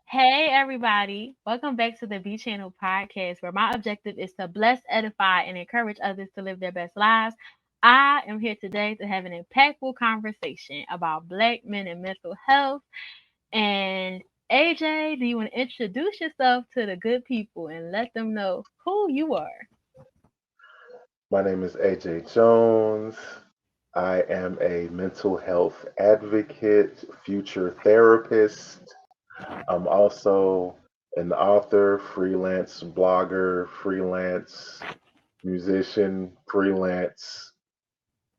Hey everybody, welcome back to the B Channel podcast where my objective is to bless, edify, and encourage others to live their best lives. I am here today to have an impactful conversation about black men and mental health. And AJ, do you want to introduce yourself to the good people and let them know who you are? My name is AJ Jones. I am a mental health advocate, future therapist. I'm also an author, freelance blogger, freelance musician, freelance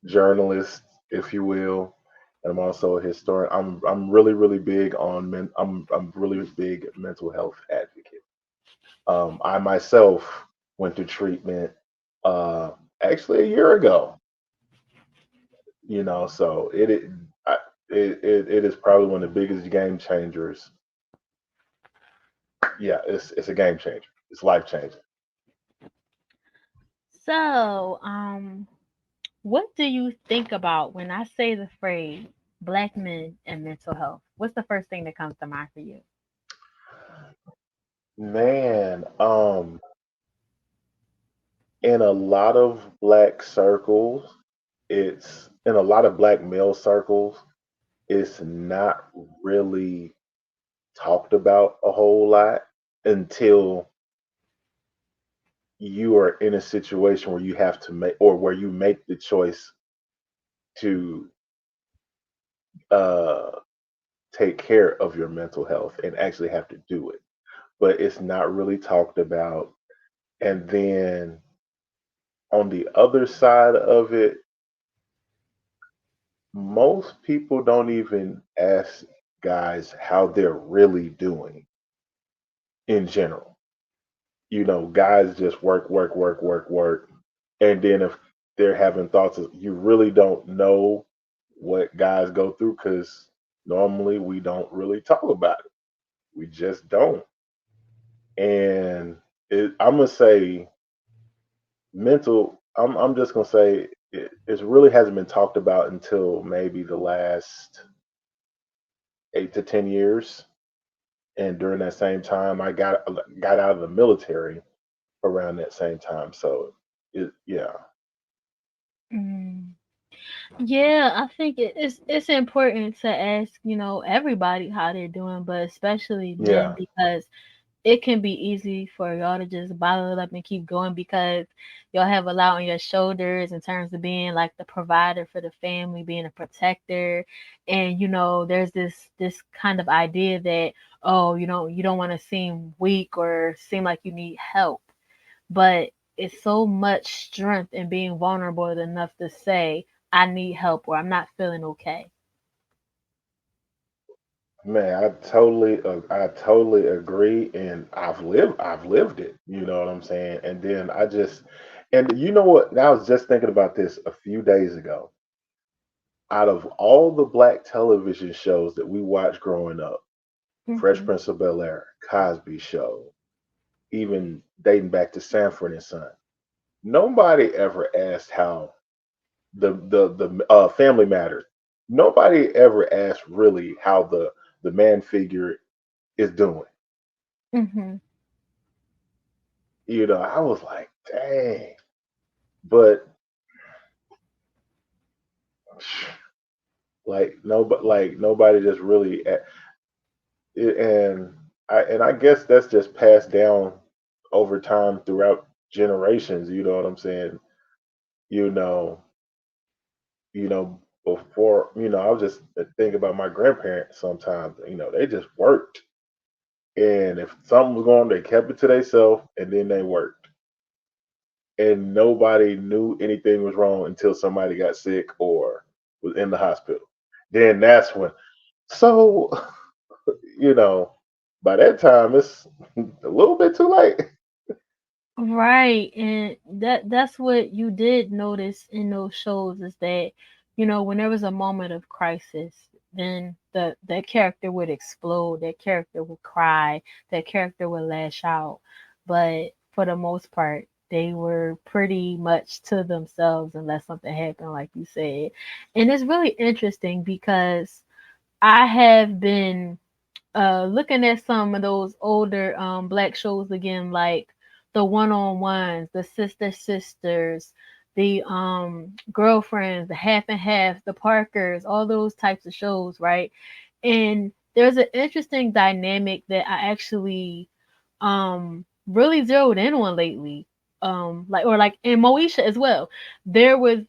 journalist, if you will. And I'm also a historian. I'm really big on I'm really big mental health advocate. I myself went to treatment uh, actually a year ago. So I, it is probably one of the biggest game changers. Yeah, it's a game changer. It's life changing. So, what do you think about when I say the phrase black men and mental health? What's the first thing that comes to mind for you? Man, in a lot of black circles, it's in a lot of black male circles, it's not really talked about a whole lot until you are in a situation where you have to make or where you make the choice to uh take care of your mental health and actually have to do it. But it's not really talked about. And then on the other side of it, most people don't even ask guys how they're really doing in general. Guys just work, work, work, work, work. And then if they're having thoughts, you really don't know what guys go through because normally we don't really talk about it. We just don't. And I'm gonna say I'm just gonna say it really hasn't been talked about until maybe the last 8 to 10 years. And during that same time, I got out of the military around that same time. So yeah, Mm. Yeah, I think it's important to ask, everybody how they're doing, but especially men yeah, because it can be easy for y'all to just bottle it up and keep going because y'all have a lot on your shoulders in terms of being like the provider for the family, being a protector, and there's this kind of idea that oh, you don't want to seem weak or seem like you need help, but it's so much strength in being vulnerable enough to say, I need help or I'm not feeling okay. man, I totally agree, and I've lived it. You know what I'm saying? And then and you know what? I was just thinking about this a few days ago. Out of all the black television shows that we watched growing up, Fresh Hmm. Prince of Bel Air, Cosby Show, even dating back to Sanford and Son, nobody ever asked how the Family Matters. Nobody ever asked really how the man figure is doing. Hmm. I was like, dang, but nobody just really and I guess that's just passed down over time throughout generations. You know what I'm saying? You know, before I was just thinking about my grandparents. Sometimes they just worked, and if something was going on, they kept it to themselves, and then they worked, and nobody knew anything was wrong until somebody got sick or was in the hospital. Then that's when. So you know, by that time it's a little bit too late. Right, and that's what you did notice in those shows is that, when there was a moment of crisis, then that character would explode, that character would cry, that character would lash out. But for the most part, they were pretty much to themselves unless something happened, like you said. And it's really interesting because I have been looking at some of those older black shows again, like the one on ones, the sisters, the girlfriends, the half and half, the Parkers, all those types of shows, right? And there's an interesting dynamic that I actually really zeroed in on lately. Like or like in Moesha as well. There was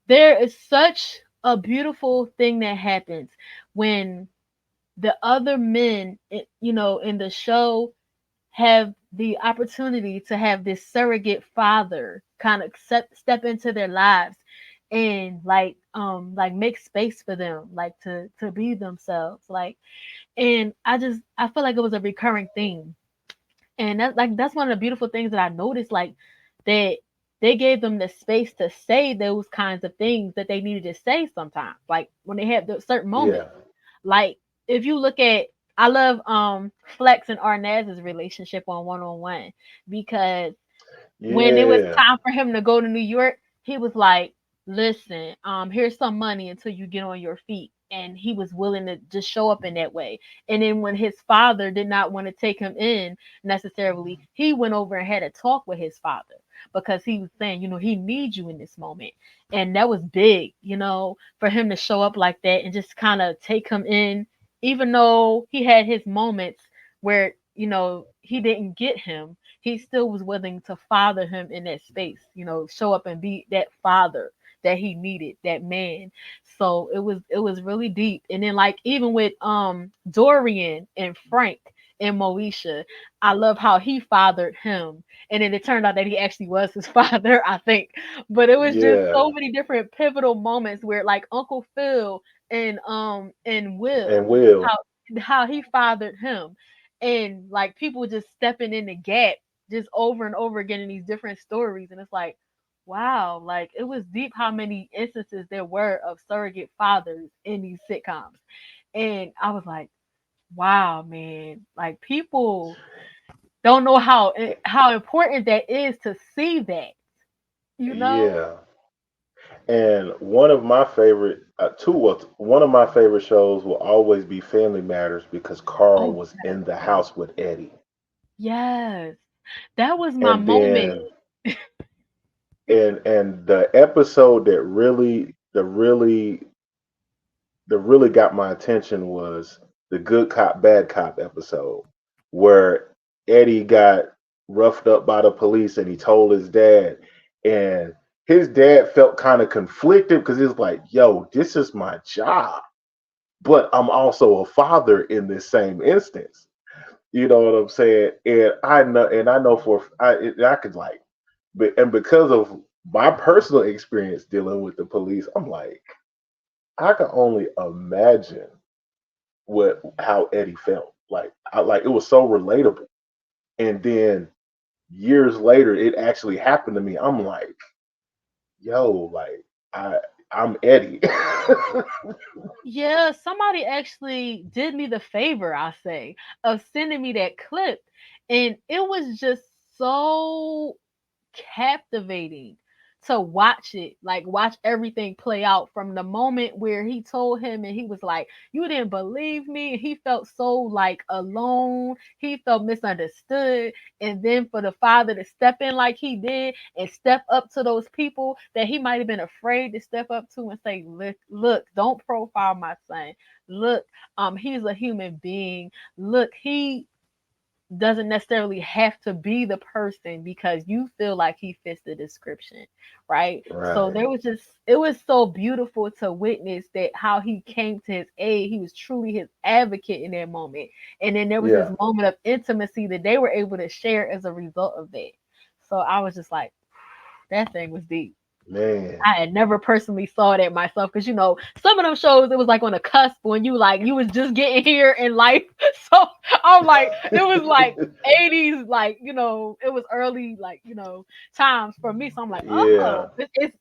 there is such a beautiful thing that happens when the other men, in the show have the opportunity to have this surrogate father kind of step into their lives and like make space for them, like to be themselves, like. And I feel like it was a recurring theme, and that's one of the beautiful things that I noticed, like that they gave them the space to say those kinds of things that they needed to say sometimes, like when they had the certain Yeah. moments. Like if you look at, I love Flex and Arnaz's relationship on one, because when it was Yeah. time for him to go to New York, he was like, "Listen, here's some money until you get on your feet." And he was willing to just show up in that way. And then when his father did not want to take him in necessarily, he went over and had a talk with his father because he was saying, he needs you in this moment. And that was big, for him to show up like that and just kind of take him in, even though he had his moments where, he didn't get him, he still was willing to father him in that space, show up and be that father that he needed, that man. So it was really deep. And then like even with Dorian and Frank and Moesha, I love how he fathered him. And then it turned out that he actually was his father, I think. But it was just Yeah. so many different pivotal moments where like Uncle Phil and And Will, Will. how he fathered him, and like people just stepping in the gap just over and over again in these different stories. And it's like, wow, like it was deep how many instances there were of surrogate fathers in these sitcoms. And I was like, wow, man, like people don't know how important that is to see that, you know? Yeah. And one of my favorite, one of my favorite shows will always be Family Matters because Carl Oh, was in the house with Eddie. yes. That was my And moment. then, and the episode that really got my attention was the good cop bad cop episode where Eddie got roughed up by the police and he told his dad, and his dad felt kind of conflicted because he was like, yo, this is my job, but I'm also a father in this same instance. You know what I'm saying? And I know I could like, and because of my personal experience dealing with the police, I'm like, I can only imagine what how Eddie felt. Like it was so relatable. And then years later, it actually happened to me. I'm like, yo, like I I'm Eddie. Yeah, somebody actually did me the favor, I say, of sending me that clip. And it was just so captivating to watch it, like watch everything play out from the moment where he told him and he was like, "You didn't believe me." And he felt so like alone, he felt misunderstood. And then for the father to step in like he did and step up to those people that he might have been afraid to step up to and say, look, don't profile my son. Look, he's a human being. Look, he doesn't necessarily have to be the person because you feel like he fits the description, right? So Right. there was just, it was so beautiful to witness that how he came to his aid. He was truly his advocate in that moment. And then there was this Yeah. moment of intimacy that they were able to share as a result of that. So I was just like, that thing was deep. Man. I had never personally saw that myself because some of them shows it was like on a cusp when you was just getting here in life. So I'm like it was like 80s, like it was early, like times for me. So I'm like, Yeah. oh,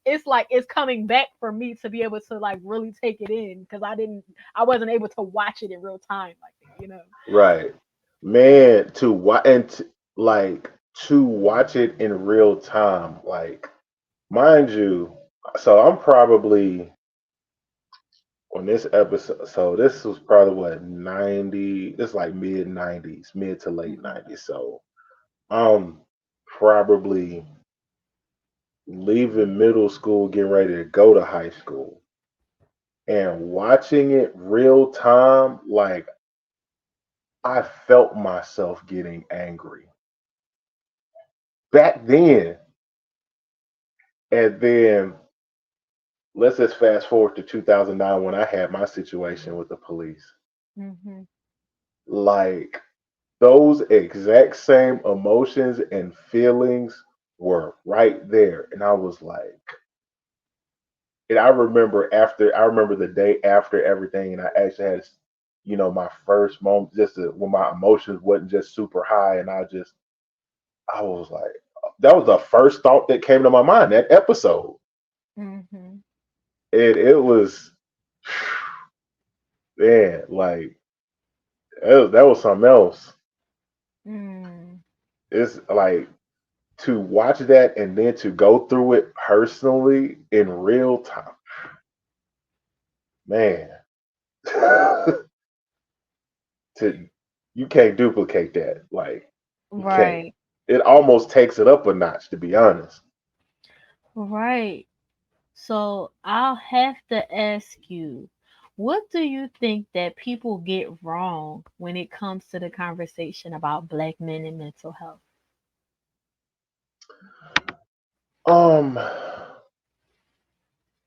it's like it's coming back for me to be able to like really take it in because I wasn't able to watch it in real time like that. Right. Man, to watch like to watch it in real time, like mind you, so I'm probably on this episode, so this was probably what 90, this like mid 90s, mid to late Mhm. 90s. So I'm probably leaving middle school, getting ready to go to high school, and watching it real time, like I felt myself getting angry back then. And then let's just fast forward to 2009 when I had my situation with the police. Mhm. Like those exact same emotions and feelings were right there. And I was like, and I remember the day after everything, and I actually had, my first moment when my emotions wasn't just super high, and I was like, that was the first thought that came to my mind that episode, Mhm. and it was, man, like that was something else. Mm. It's like to watch that and then to go through it personally in real time, man. to You can't duplicate that. Like you can't. Right. It almost takes it up a notch, to be honest. Right. So I'll have to ask you, what do you think that people get wrong when it comes to the conversation about black men and mental health? Um,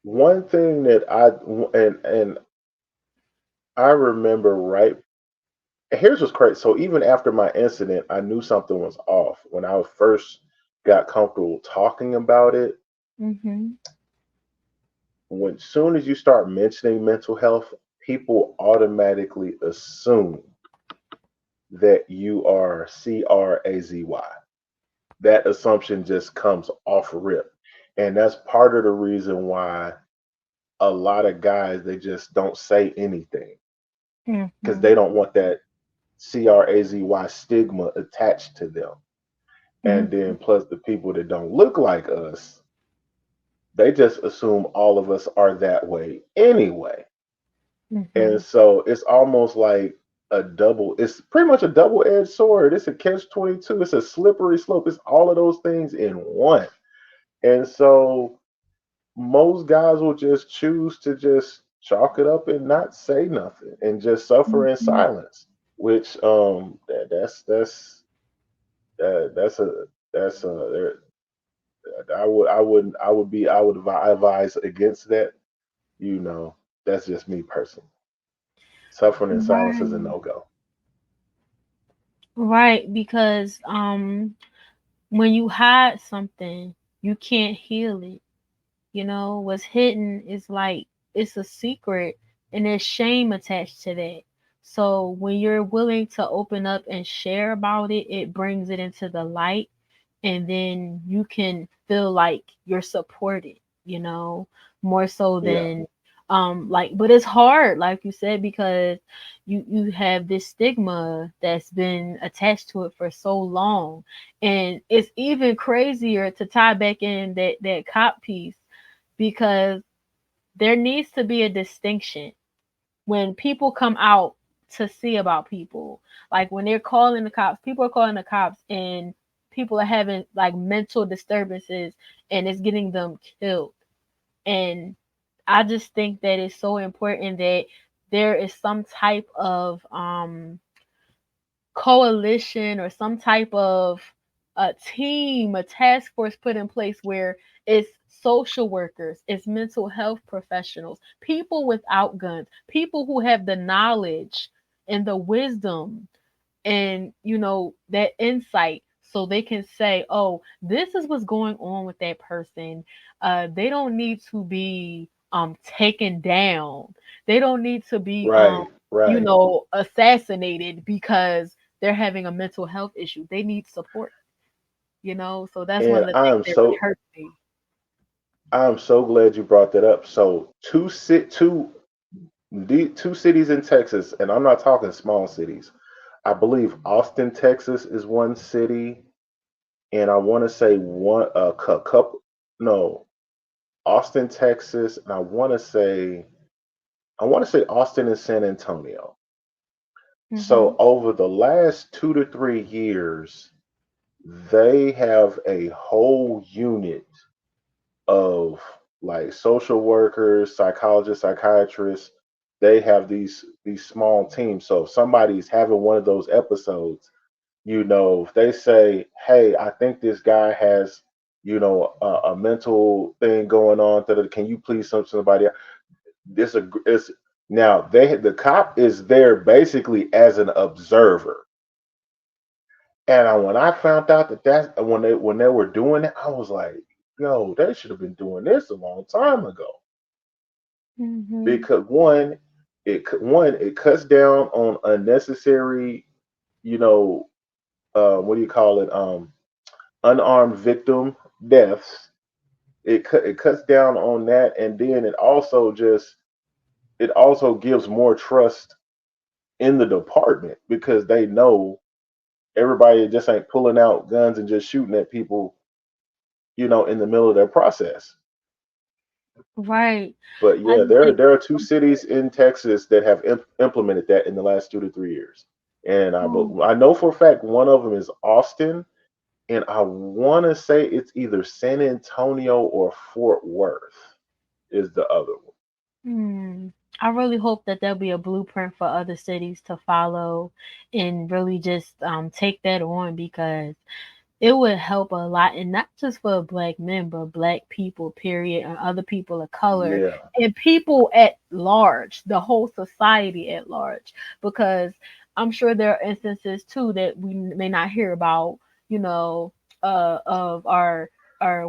one thing that and I remember right. Here's what's crazy. So even after my incident, I knew something was off when I first got comfortable talking about it. Mhm. When soon as you start mentioning mental health, people automatically assume that you are crazy. That assumption just comes off rip. And that's part of the reason why a lot of guys they just don't say anything because they Mhm. don't want that crazy stigma attached to them. And Mhm. then plus the people that don't look like us, they just assume all of us are that way anyway. And Mhm. so it's almost like it's pretty much a double-edged sword. It's a catch 22. It's a slippery slope. It's all of those things in one. And so most guys will just choose to just chalk it up and not say nothing and just suffer in Mhm. silence, which that's a that's a I would advise against that. You know, that's just me personally. Suffering in silence is a Right. no go. Right, because when you hide something, you can't heal it. You know, what's hidden is like it's a secret and there's shame attached to that. So when you're willing to open up and share about it, it brings it into the light and then you can feel like you're supported, you know, more so Yeah, than like but it's hard like you said because you have this stigma that's been attached to it for so long. And it's even crazier to tie back in that cop piece because there needs to be a distinction when people come out to see about people. Like when they're calling the cops, people are calling the cops and people are having like mental disturbances and it's getting them killed. And I just think that it's so important that there is some type of coalition or some type of a team, a task force put in place where it's social workers, it's mental health professionals, people without guns, people who have the knowledge and the wisdom and that insight so they can say, oh, this is what's going on with that person. They don't need to be taken down. They don't need to be right, right. assassinated because they're having a mental health issue. They need support. So that's one And of the things that really hurts me. I'm so glad you brought that up. So two cities in Texas, and I'm not talking small cities. I believe Austin, Texas is one city, and I want to say one a couple. No, Austin, Texas, and I want to say I want to say Austin and San Antonio. So Mhm. over the last 2 to 3 years, they have a whole unit of like social workers, psychologists, psychiatrists. They have these small teams. So if somebody's having one of those episodes, if they say, "Hey, I think this guy has, a mental thing going on. Can you please somebody?" This is now the cop is there basically as an observer. And when I found out that's when they were doing it, I was like, "Yo, they should have been doing this a long time ago." Mhm. Because one, it cuts down on unnecessary, you know, what do you call it? Unarmed victim deaths. It cuts down on that, and then it also gives more trust in the department because they know everybody just ain't pulling out guns and just shooting at people, in the middle of their process. Right. But I yeah, just there think there are it's two so cities in Texas that have implemented that in the last 2 to 3 years, and important. I know for a fact one of them is Austin, and I want to say it's either San Antonio or Fort Worth is the other one. Hmm. I really hope that there'll be a blueprint for other cities to follow and really just take that on because it would help a lot, and not just for black men, but black people, period, and other people of color, Yeah, and people at large, the whole society at large. Because I'm sure there are instances too that we may not hear about, you know, of our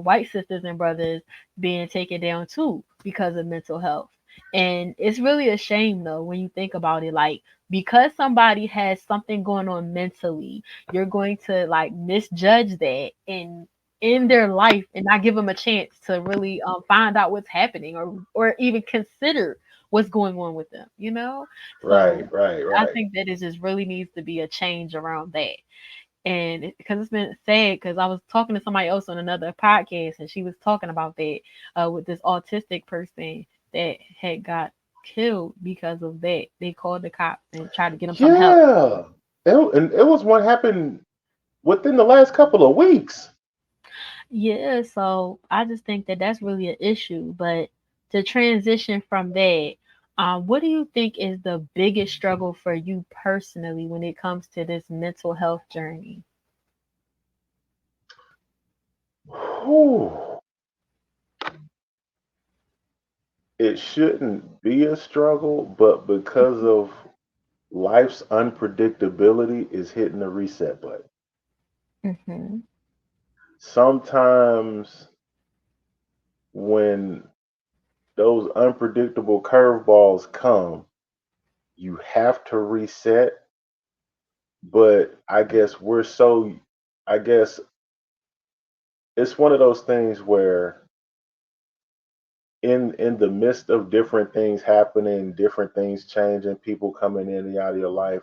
white sisters and brothers being taken down too because of mental health. And it's really a shame though when you think about it, like because somebody has something going on mentally, you're going to like misjudge that and in their life and not give them a chance to really find out what's happening or even consider what's going on with them, you know? right, So right, I right. think that it just really needs to be a change around that. And because it's been sad, because I was talking to somebody else on another podcast and she was talking about that with this autistic person that had got killed because of that. They called the cops and tried to get him some help. Yeah, and it was what happened within the last couple of weeks. Yeah, so I just think that that's really an issue. But to transition from that, what do you think is the biggest struggle for you personally when it comes to this mental health journey? Whew. It shouldn't be a struggle, but because of life's unpredictability, is hitting the reset button. Mm-hmm. Sometimes when those unpredictable curveballs come, you have to reset. But I guess it's one of those things where in the midst of different things happening, different things changing, people coming in and out of your life,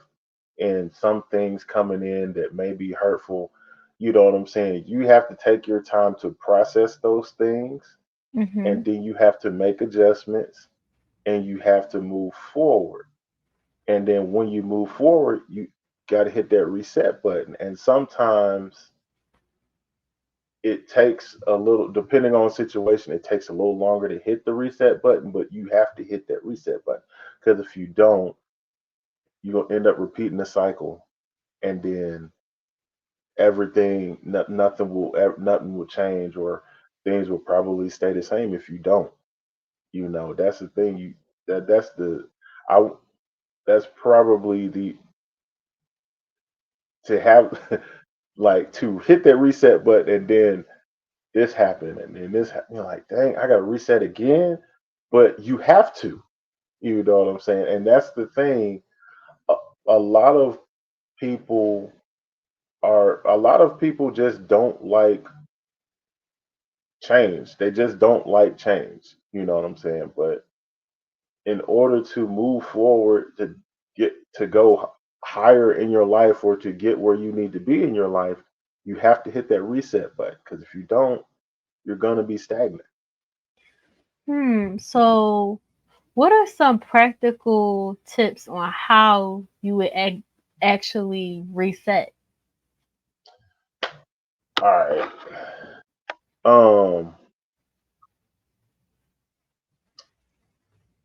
and some things coming in that may be hurtful, you know what I'm saying? You have to take your time to process those things, Mm-hmm. and then you have to make adjustments and you have to move forward. And then when you move forward, you got to hit that reset button. And sometimes it takes a little, depending on the situation, it takes a little longer to hit the reset button, but you have to hit that reset button. Because if you don't, you're going to end up repeating the cycle. And then nothing will change, or things will probably stay the same if you don't. That's the thing. That's the, I, that's probably the, to have, like, to hit that reset button and then this happened and then you're like, dang, I gotta reset again. But you have to, you know what I'm saying? And that's the thing. A, a lot of people a lot of people just don't like change. They just don't like change. You know what I'm saying? But in order to move forward, to get to go higher in your life or to get where you need to be in your life, you have to hit that reset button. Because if you don't, you're gonna be stagnant. So What are some practical tips on how you would actually reset? All right. Um.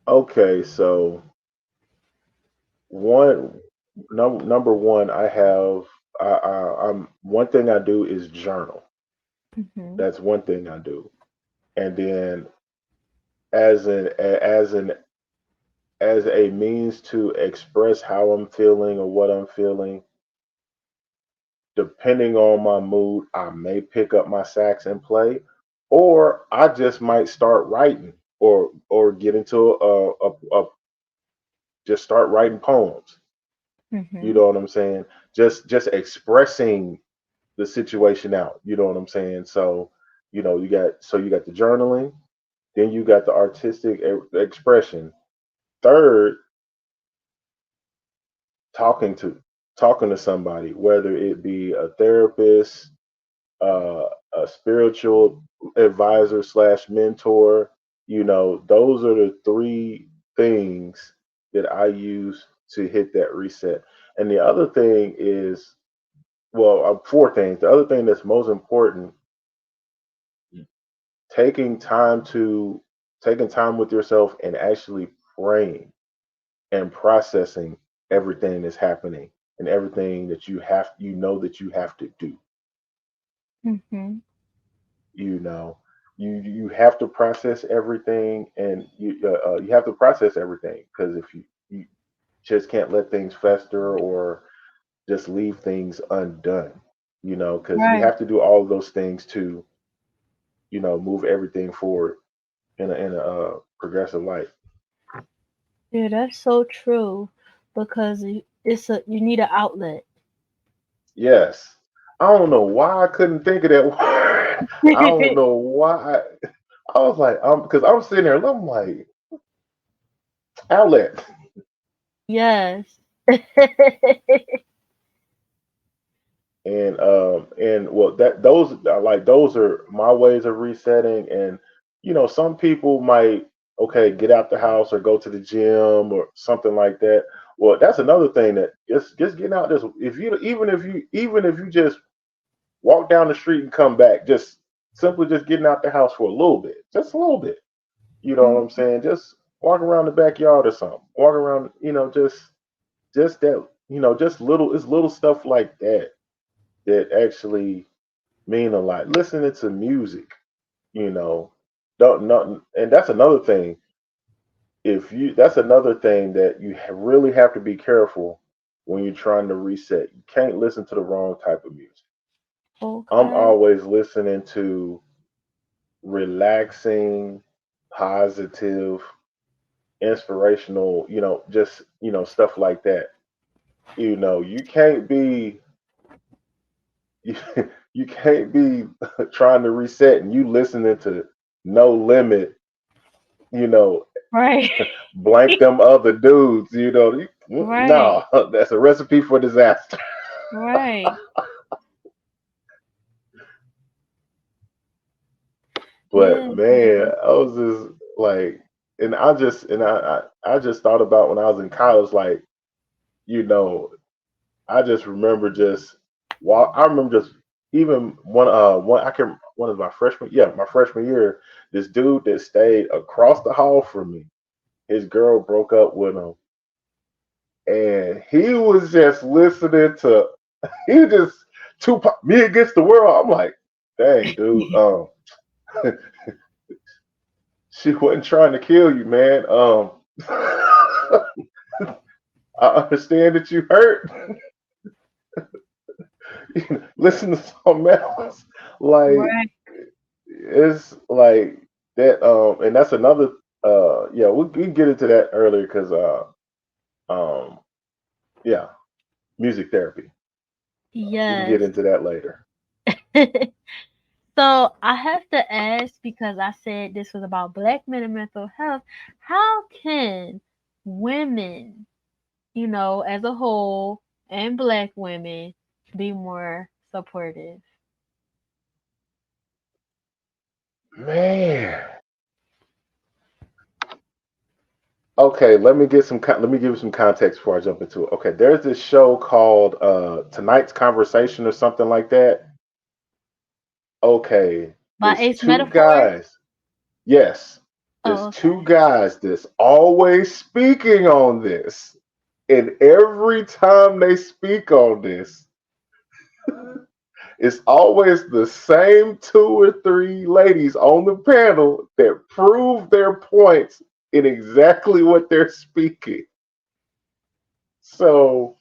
Okay. So one number one, I have. I'm one thing I do is journal. Hmm. That's one thing I do, and then as an as a means to express how I'm feeling or what I'm feeling, depending on my mood, I may pick up my sax and play, or I just might start writing or get into a just start writing poems. You Hmm. know what I'm saying? Just expressing the situation out. You know what I'm saying? So, you got the journaling, then you got the artistic expression. Third, talking to talking to somebody, whether it be a therapist, uh, a spiritual advisor slash mentor. Those are the three things that I use to hit that reset. And the other thing is, well, four things. The other thing that's most important, taking time to taking time with yourself and actually praying and processing everything that's happening and everything that that you have to do. Hmm. you know you have to process everything, and you have to process everything, because if you just can't let things fester or just leave things undone, because you Right. have to do all of those things to move everything forward in a progressive life. Yeah, that's so true because you need an outlet. Yes. I don't know why I couldn't think of that word. I don't know why. I was like, because I'm sitting there and I'm like, outlet. Yes. And well, that those are my ways of resetting. And some people might, okay, get out the house or go to the gym or something like that. Well, that's another thing, that just getting out, just if you even if you just walk down the street and come back, just simply just getting out the house for a little bit, just a little bit, you know what I'm Mhm. saying? Just walk around the backyard or something, walk around, just that, just little stuff like that that actually mean a lot. Listening to music, you know, don't not, and that's another thing that you really have to be careful when you're trying to reset. You can't listen to the wrong type of music. I'm Okay. always listening to relaxing, positive, inspirational, just stuff like that. You can't be you, you can't be trying to reset and you listening to No Limit, you know, Right. blank them other dudes, Right. no, that's a recipe for disaster. Right. But Yeah, man, man. I was just like, and I just thought about when I was in college, like, you know, I just remember just I remember just even one of my freshman year, this dude that stayed across the hall from me, his girl broke up with him, and he was just listening to he just Tupac, Me Against the World. I'm like, dang dude, she wasn't trying to kill you, man. I understand that you hurt. Listen to something else. Like, Right. it's like that. And that's another. Yeah, we can get into that earlier, because um, yeah, music therapy. We can get Yes. into that later. So I have to ask because I said this was about black men and mental health. How can women, as a whole, and black women be more supportive? Man, Okay, let me give you some context before I jump into it. Okay, there's this show called Tonight's Conversation or something like that. Okay, By it's Ace two Metaphor? guys. Yes, Oh, it's two okay. guys that's always speaking on this. And every time they speak on this, it's always the same two or three ladies on the panel that prove their points in exactly what they're speaking. So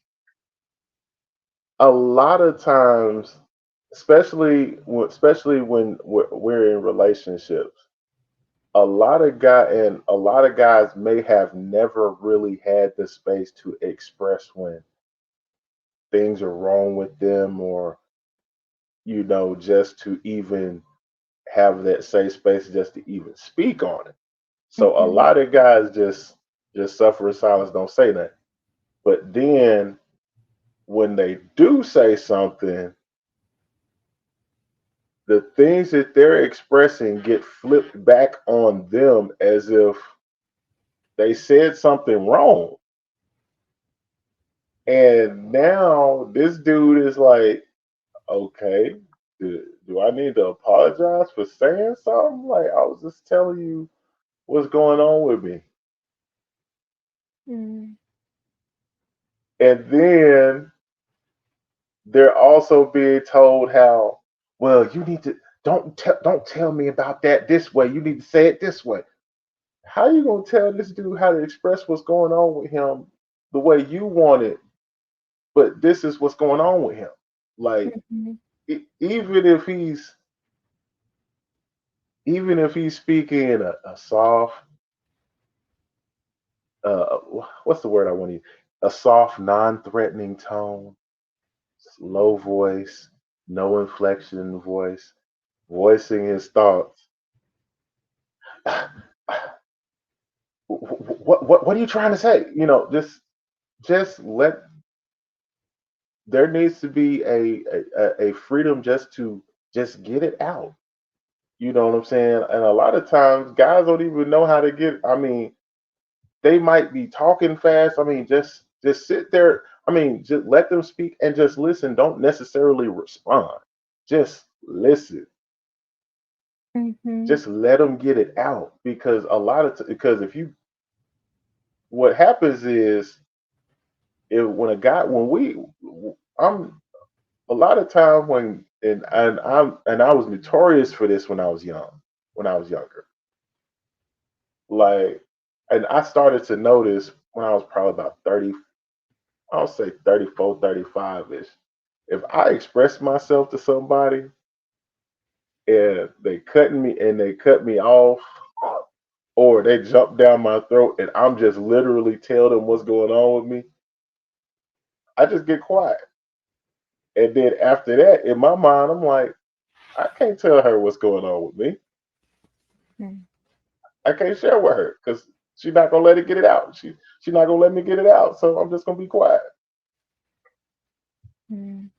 a lot of times, especially when we're in relationships, a lot of guys may have never really had the space to express when things are wrong with them, or just to even have that safe space just to even speak on it. So a Mhm. lot of guys just suffer in silence, don't say nothing. But then when they do say something, the things that they're expressing get flipped back on them as if they said something wrong. And now this dude is like, okay, do I need to apologize for saying something? Like, I was just telling you what's going on with me. Mm. And then they're also being told how, well, you need to don't tell me about that this way. You need to say it this way. How you gonna tell this dude how to express what's going on with him the way you want it, but this is what's going on with him? Like, Mhm. even if he's speaking in a soft, uh, what's the word I want to use? A soft, non-threatening tone, low voice, no inflection in the voice, voicing his thoughts. What are you trying to say? Just let there needs to be a freedom just to just get it out. You know what I'm saying? And a lot of times guys don't even know how to get, I mean, they might be talking fast. I mean, just sit there. I mean, just let them speak and just listen. Don't necessarily respond. Just listen. Mhm. Just let them get it out, because because if you what happens is, if when a guy when we I'm a lot of time when and I was notorious for this when I was young, when I was younger. Like, and I started to notice when I was probably about 30, I'll say 34, 35 ish. If I express myself to somebody and they cut me off, or they jump down my throat and I'm just literally tell them what's going on with me, I just get quiet. And then after that, in my mind, I'm like, I can't tell her what's going on with me. Mm. I can't share with her because she's not gonna let it get it out. She's not gonna let me get it out. So I'm just gonna be quiet. Mm.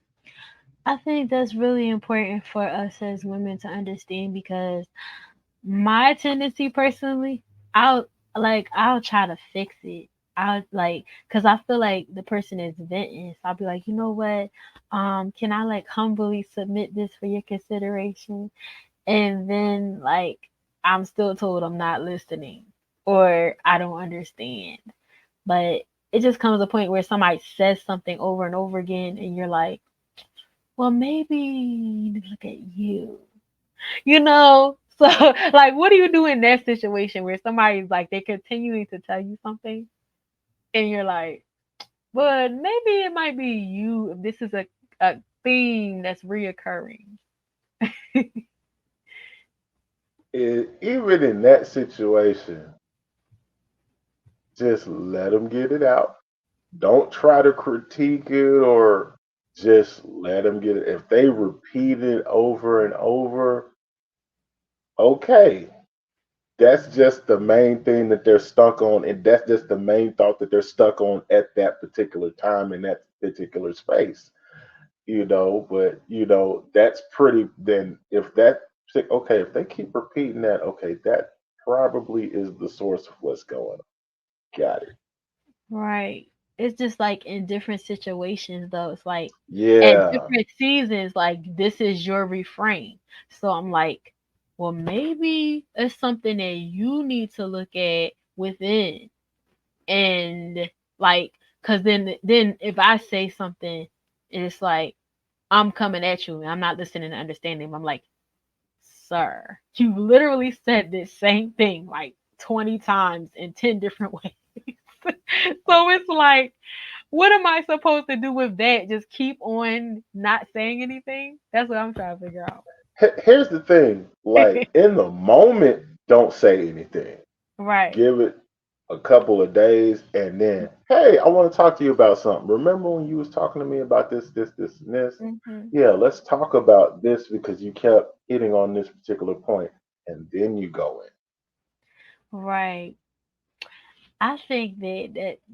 I think that's really important for us as women to understand because my tendency personally, I'll I'll try to fix it. I'll cuz I feel like the person is venting. So I'll be like, "You know what? Can I like humbly submit this for your consideration?" And then I'm still told I'm not listening or I don't understand. But it just comes to a point where somebody says something over and over again and you're like, "Well, maybe you need to look at you." You know? So, like, what do you do in that situation where somebody's like, they're continuing to tell you something and you're like, but maybe it might be you if this is a theme that's reoccurring. Even in that situation, just let them get it out. Don't try to critique it, or just let them get it. If they repeat it over and over, okay, that's just the main thing that they're stuck on, and that's just the main thought that they're stuck on at that particular time in that particular space. But that's pretty. Then if that okay, if they keep repeating that, okay, that probably is the source of what's going on. Got it. Right. It's just like in different situations though. It's like at Yeah. different seasons, like this is your refrain. So I'm like, well, maybe it's something that you need to look at within. And like, cause then if I say something, it's like I'm coming at you and I'm not listening and understanding. I'm like, sir, you literally said this same thing like 20 times in 10 different ways. So it's like, what am I supposed to do with that? Just keep on not saying anything? That's what I'm trying to figure out. Here's the thing. Like in the moment, don't say anything. Right. Give it a couple of days, and then, hey, I want to talk to you about something. Remember when you was talking to me about this, and this? Hmm. Yeah, let's talk about this because you kept hitting on this particular point, and then you go in. Right. I think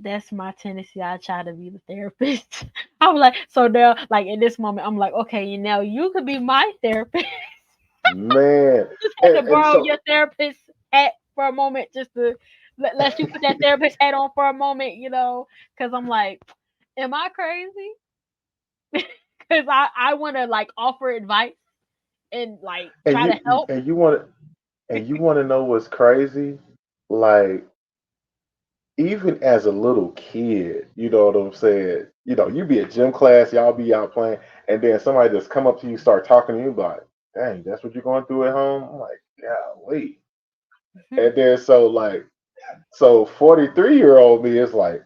that's my tendency. I try to be the therapist. I'm like, so now, like in this moment, I'm like, okay, now you could be my therapist. Man, Just had to and borrow so your therapist hat for a moment, just to let you put that therapist hat on for a moment, because I'm like, am I crazy? Because I want to like offer advice and like and try to you help. and you want to and you want to know what's crazy? Like even as a little kid, you know what I'm saying? You know, you be at gym class, y'all be out playing, and then somebody just come up to you, start talking to you, like, dang, that's what you're going through at home? I'm like, golly. And then so 43-year-old me is like,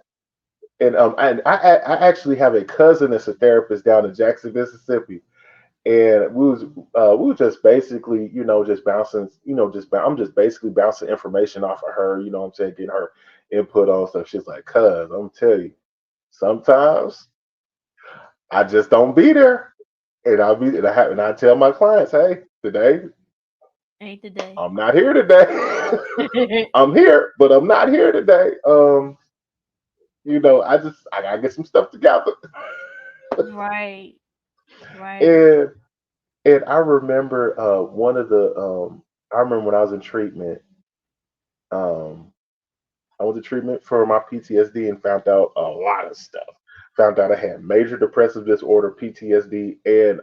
and I actually have a cousin that's a therapist down in Jackson, Mississippi, and we were just basically, just bouncing, I'm just basically bouncing information off of her, you know what I'm saying, getting her input on stuff. She's like, cuz I'm tell you, sometimes I just don't be there. And I tell my clients, hey, today Ain't today. I'm not here today. I'm here, but I'm not here today. I gotta get some stuff together. Right. Right. And and I remember when I was in treatment, um, I went to treatment for my PTSD and found out a lot of stuff. Found out I had major depressive disorder, PTSD, and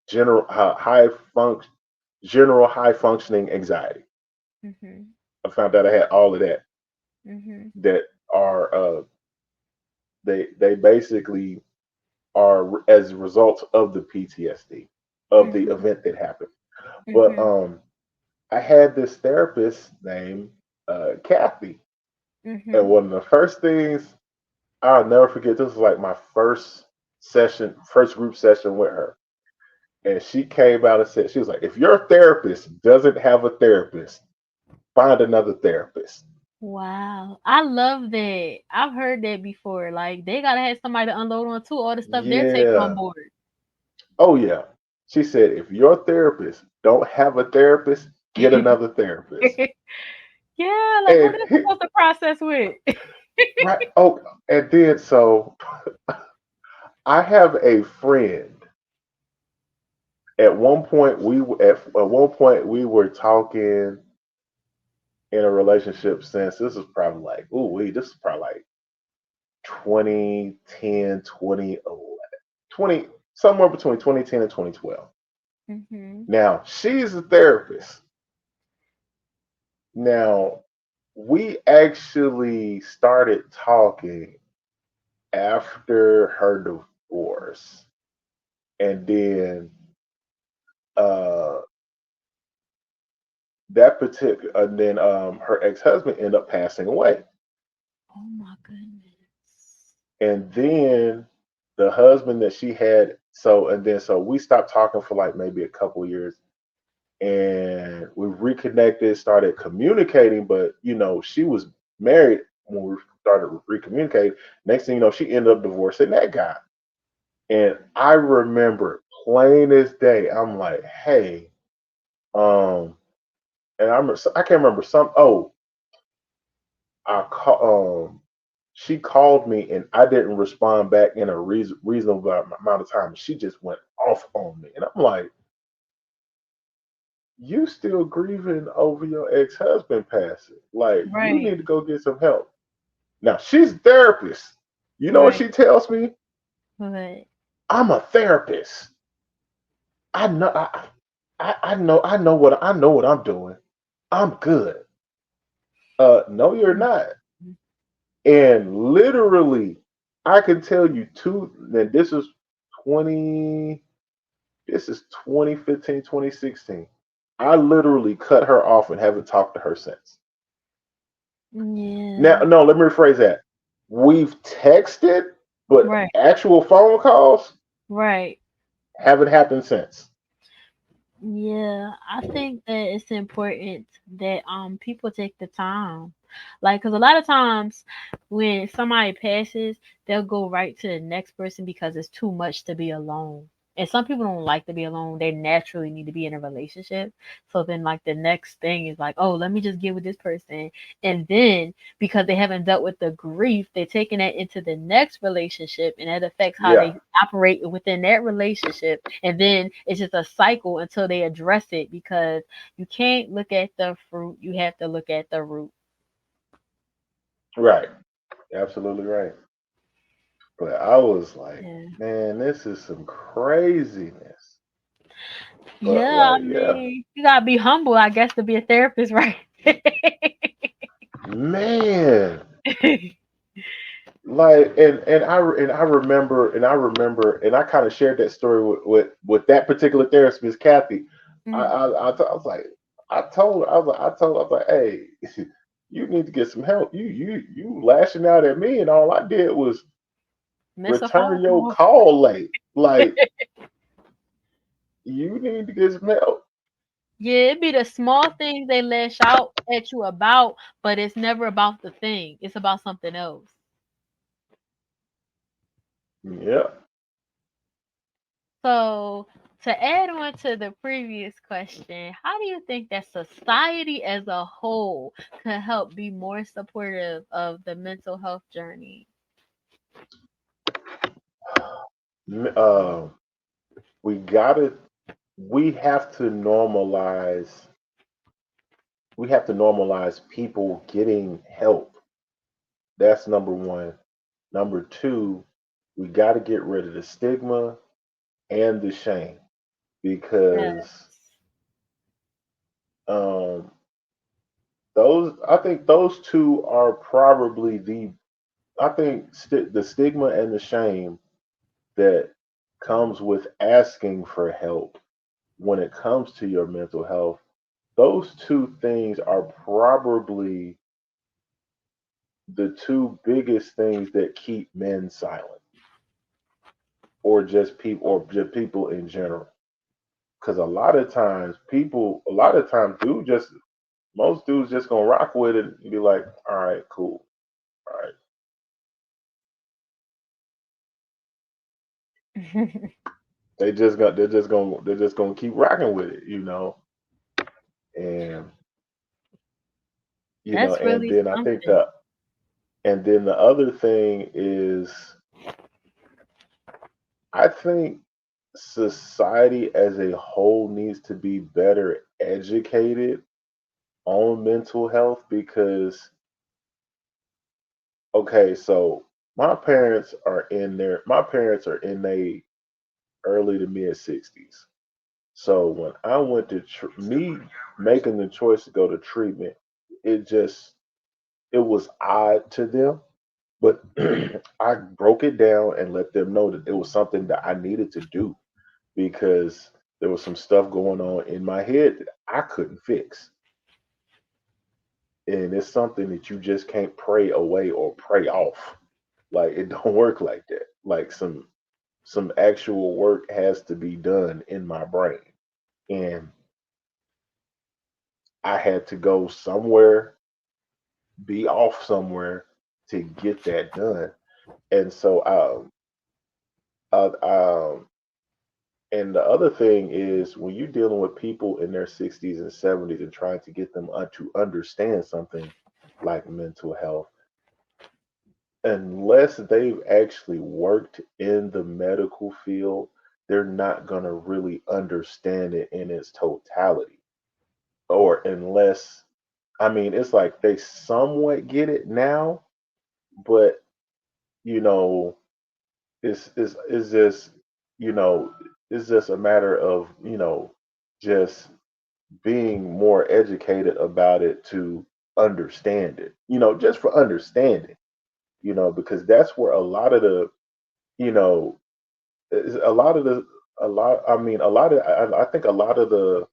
general high functioning anxiety. Mhm. I found out I had all of that. Mhm. That are they basically are as a result of the PTSD of the Mhm. event that happened. But Mhm. I had this therapist named Kathy, and Mhm. one of the first things I'll never forget. This was like my first group session with her, and she came out and said, she was like, "If your therapist doesn't have a therapist, find another therapist." Wow. I love that. I've heard that before. Like they gotta have somebody to unload on too, all the stuff they're taking on Yeah. board. Oh yeah. She said, if your therapist don't have a therapist, get another therapist. Yeah, like who And they're supposed to process with. right. Oh, and then so I have a friend. At one point we were talking in a relationship since this was probably like, ooh, this is probably like 2010, 2011, 20 somewhere between 2010 and 2012. Mhm. Now she's a therapist. Now we actually started talking after her divorce, and then uh her ex-husband ended up passing away, Oh my goodness. and then the husband that she had, so we stopped talking for like maybe a couple years, and we reconnected, started communicating, but she was married when we started recommunicating. Next thing you know, she ended up divorcing that guy. And I remember plain as day, I'm like, hey, um, and I can't remember some. Oh, I call, she called me and I didn't respond back in a reasonable amount of time. She just went off on me, and I'm like, you still grieving over your ex-husband passing. Like, you Right. need to go get some help. Now, she's a therapist. You know what Right. she tells me? But I'm a therapist. I know I know what I'm doing. I'm good. No, you're not. And literally, I can tell you two, and 20 this is 2015, 2016. I literally cut her off and haven't talked to her since. Now, yeah. no, let me rephrase that. We've texted, but Right. actual phone calls Right. haven't happened since. Yeah, I think that it's important that people take the time. Like, cause a lot of times when somebody passes, they'll go right to the next person because it's too much to be alone. And some people don't like to be alone. They naturally need to be in a relationship. So then like the next thing is like, oh, let me just get with this person. And then because they haven't dealt with the grief, they're taking that into the next relationship and that affects how Yeah, they operate within that relationship. And then it's just a cycle until they address it because you can't look at the fruit, you have to look at the root. right. Absolutely right. But I was like, Yeah. man, this is some craziness. But Yeah, I like, yeah, mean, you gotta be humble, I guess, to be a therapist, right? man. Like, and I kind of shared that story with that particular therapist, Miss Kathy. Mhm. I was like, I was like, hey, you need to get some help. You lashing out at me, and all I did was Miss a phone return your call. call late. Like, you need to get some help. Yeah, it be the small things they lash out at you about, but it's never about the thing. It's about something else. Yeah. So, to add on to the previous question, how do you think that society as a whole could help be more supportive of the mental health journey? Uh, we gotta. We have to normalize. We have to normalize people getting help. That's number one. Number two, we got to get rid of the stigma and the shame Yeah. because um, those. I think those two are probably the. I think the stigma and the shame that comes with asking for help when it comes to your mental health. Those two things are probably the two biggest things that keep men silent, or just people in general. Because a lot of times, most dudes just gonna rock with it and be like, all right, cool, all right. They're just gonna keep rocking with it, and That's and really then I think something. the other thing is, I think society as a whole needs to be better educated on mental health because, okay, so my parents are in their early to mid 60s. So when I went to me making the choice to go to treatment, it just it was odd to them, but I broke it down and let them know that it was something that I needed to do because there was some stuff going on in my head that I couldn't fix. And it's something that you just can't pray away or pray off. Like, it don't work like that. Like, some actual work has to be done in my brain. And I had to go somewhere, be off somewhere to get that done. And so uh, um and the other thing is, when you're dealing with people in their 60s and 70s and trying to get them to understand something like mental health, unless they've actually worked in the medical field, they're not going to really understand it in its totality. or unless, I mean, it's like they somewhat get it now, but you know, it's just, you know, it's just a matter of, just being more educated about it to understand it, just for understanding, because that's where a lot of the, you know, a lot of the, I mean, a lot of, I think a lot of the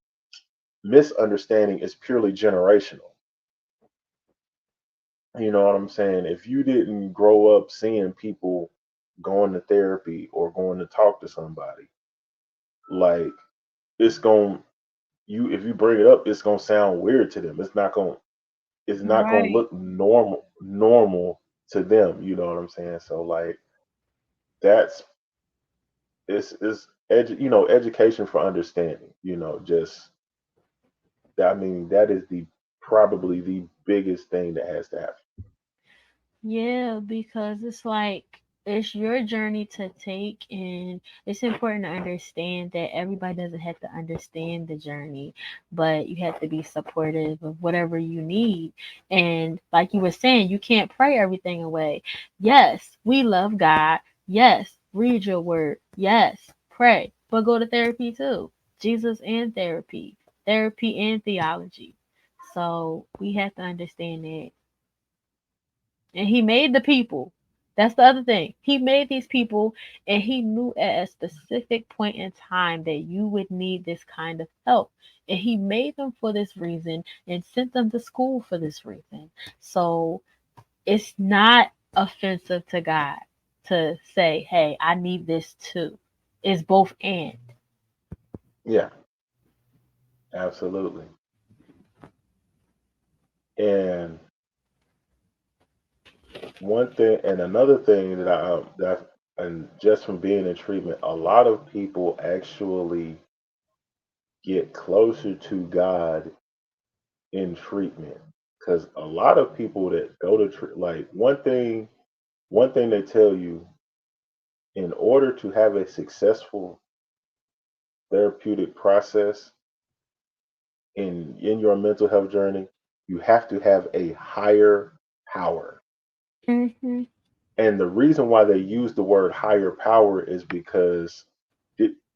misunderstanding is purely generational. You know what I'm saying? If you didn't grow up seeing people going to therapy or going to talk to somebody, like it's going you if you bring it up, it's gonna sound weird to them. It's not gonna Right. look normal to them. You know what I'm saying? So like that's education for understanding. Just I mean that is the probably the biggest thing that has to happen. Yeah, because it's like it's your journey to take, and it's important to understand that everybody doesn't have to understand the journey, but you have to be supportive of whatever you need. And like you were saying, you can't pray everything away. Yes, we love God. Yes, read your word. Yes, pray, but go to therapy too. Jesus and therapy and theology. So we have to understand that, and he made the people. That's the other thing. He made these people, and he knew at a specific point in time that you would need this kind of help. And he made them for this reason and sent them to school for this reason. So it's not offensive to God to say, hey, I need this too. It's both and. Yeah, absolutely. And one thing and another thing and just from being in treatment, a lot of people actually get closer to God in treatment, because a lot of people that go to like one thing they tell you, in order to have a successful therapeutic process in your mental health journey, you have to have a higher power. Mm-hmm. And the reason why they use the word higher power is because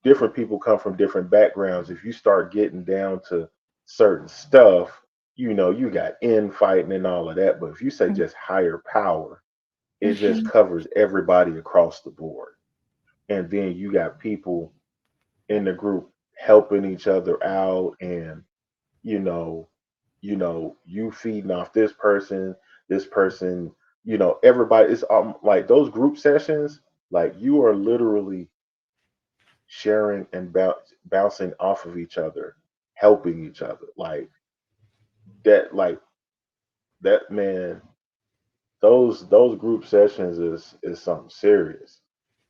different people come from different backgrounds. If you start getting down to certain stuff, you got infighting and all of that. But if you say just higher power, it just Mm-hmm. covers everybody across the board. And then you got people in the group helping each other out, and you know, you feeding off this person, everybody. It's like those group sessions, like you are literally sharing and bouncing off of each other, helping each other. Like that, man. Those group sessions is something serious,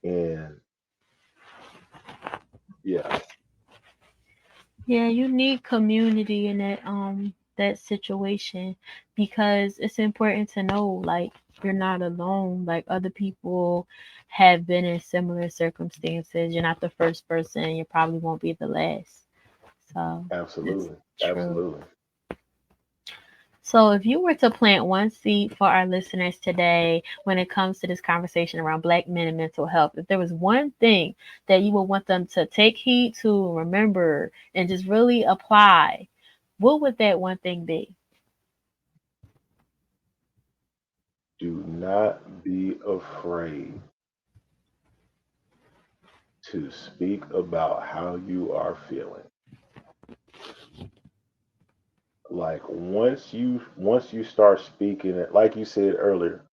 and yeah, Yeah, you need community in that situation, because it's important to know, like, you're not alone. Like, other people have been in similar circumstances. You're not the first person. You probably won't be the last. So it's absolutely, true. absolutely. So if you were to plant one seed for our listeners today when it comes to this conversation around black men and mental health, if there was one thing that you would want them to take heed to, remember, and just really apply, what would that one thing be? Do not be afraid to speak about how you are feeling. Like once you start speaking it, like you said earlier,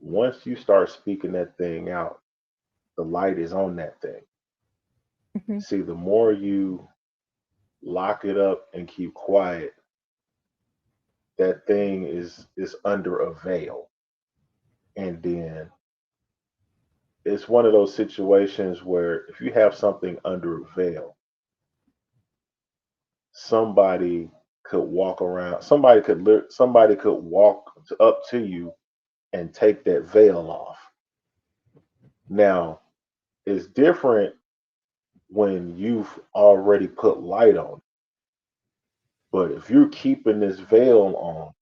once you start speaking that thing out, the light is on that thing. Hmm. See, the more you lock it up and keep quiet, that thing is under a veil. And then it's one of those situations where if you have something under a veil, somebody could walk around, somebody could walk up to you and take that veil off. Now, it's different when you've already put light on. But if you're keeping this veil on,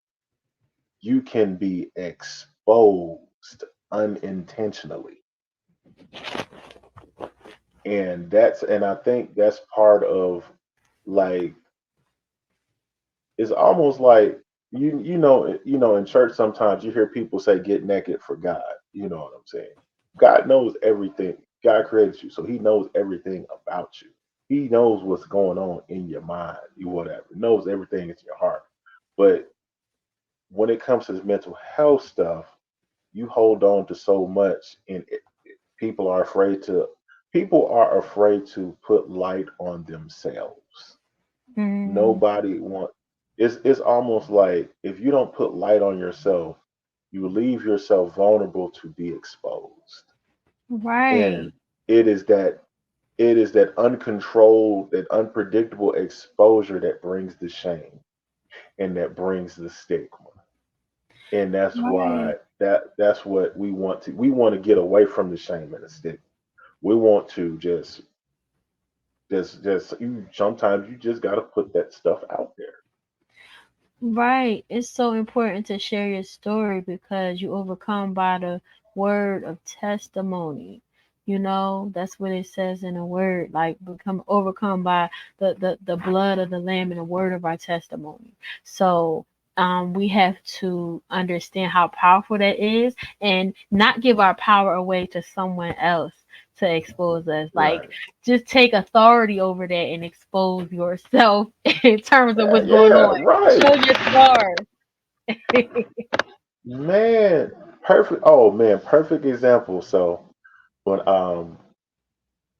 you can be exposed unintentionally. And I think that's part of, like, it's almost like, in church sometimes you hear people say get naked for God. You know what I'm saying? God knows everything. God created you, so he knows everything about you. He knows what's going on in your mind, you whatever. Knows everything in your heart. But when it comes to this mental health stuff, you hold on to so much, and people are afraid to put light on themselves. Mm, Nobody want It's almost like if you don't put light on yourself, you leave yourself vulnerable to be exposed. right. And it is that uncontrolled, that unpredictable exposure that brings the shame and that brings the stigma. And Right. that's what we want to get away from the shame and the stigma. We want to just you sometimes you just got to put that stuff out there. Right. It's so important to share your story because you overcome by the word of testimony. That's what it says in the word, like become overcome by the blood of the lamb and the word of our testimony. So we have to understand how powerful that is and not give our power away to someone else to expose us. Like Right. just take authority over that and expose yourself in terms of Yeah, what's going yeah, on. right. Show your scars. Man, perfect. Oh man, perfect example. So when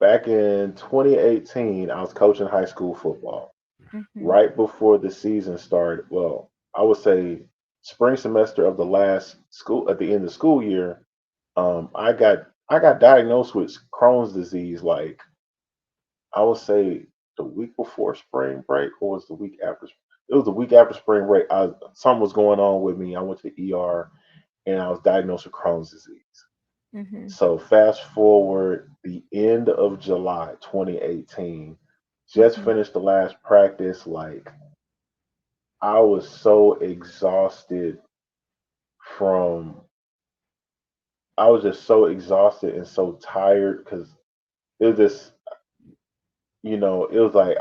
back in 2018, I was coaching high school football. Mhm. Right before the season started, well, I would say spring semester of the last school at the end of the school year, I got diagnosed with Crohn's disease, like, I would say the week before spring break, or was the week after. It was the week after spring break. Something was going on with me. I went to the ER and I was diagnosed with Crohn's disease. Mhm. So fast forward the end of July 2018, just Mhm. finished the last practice. Like, I was so exhausted from I was just so exhausted and so tired because it was just, it was like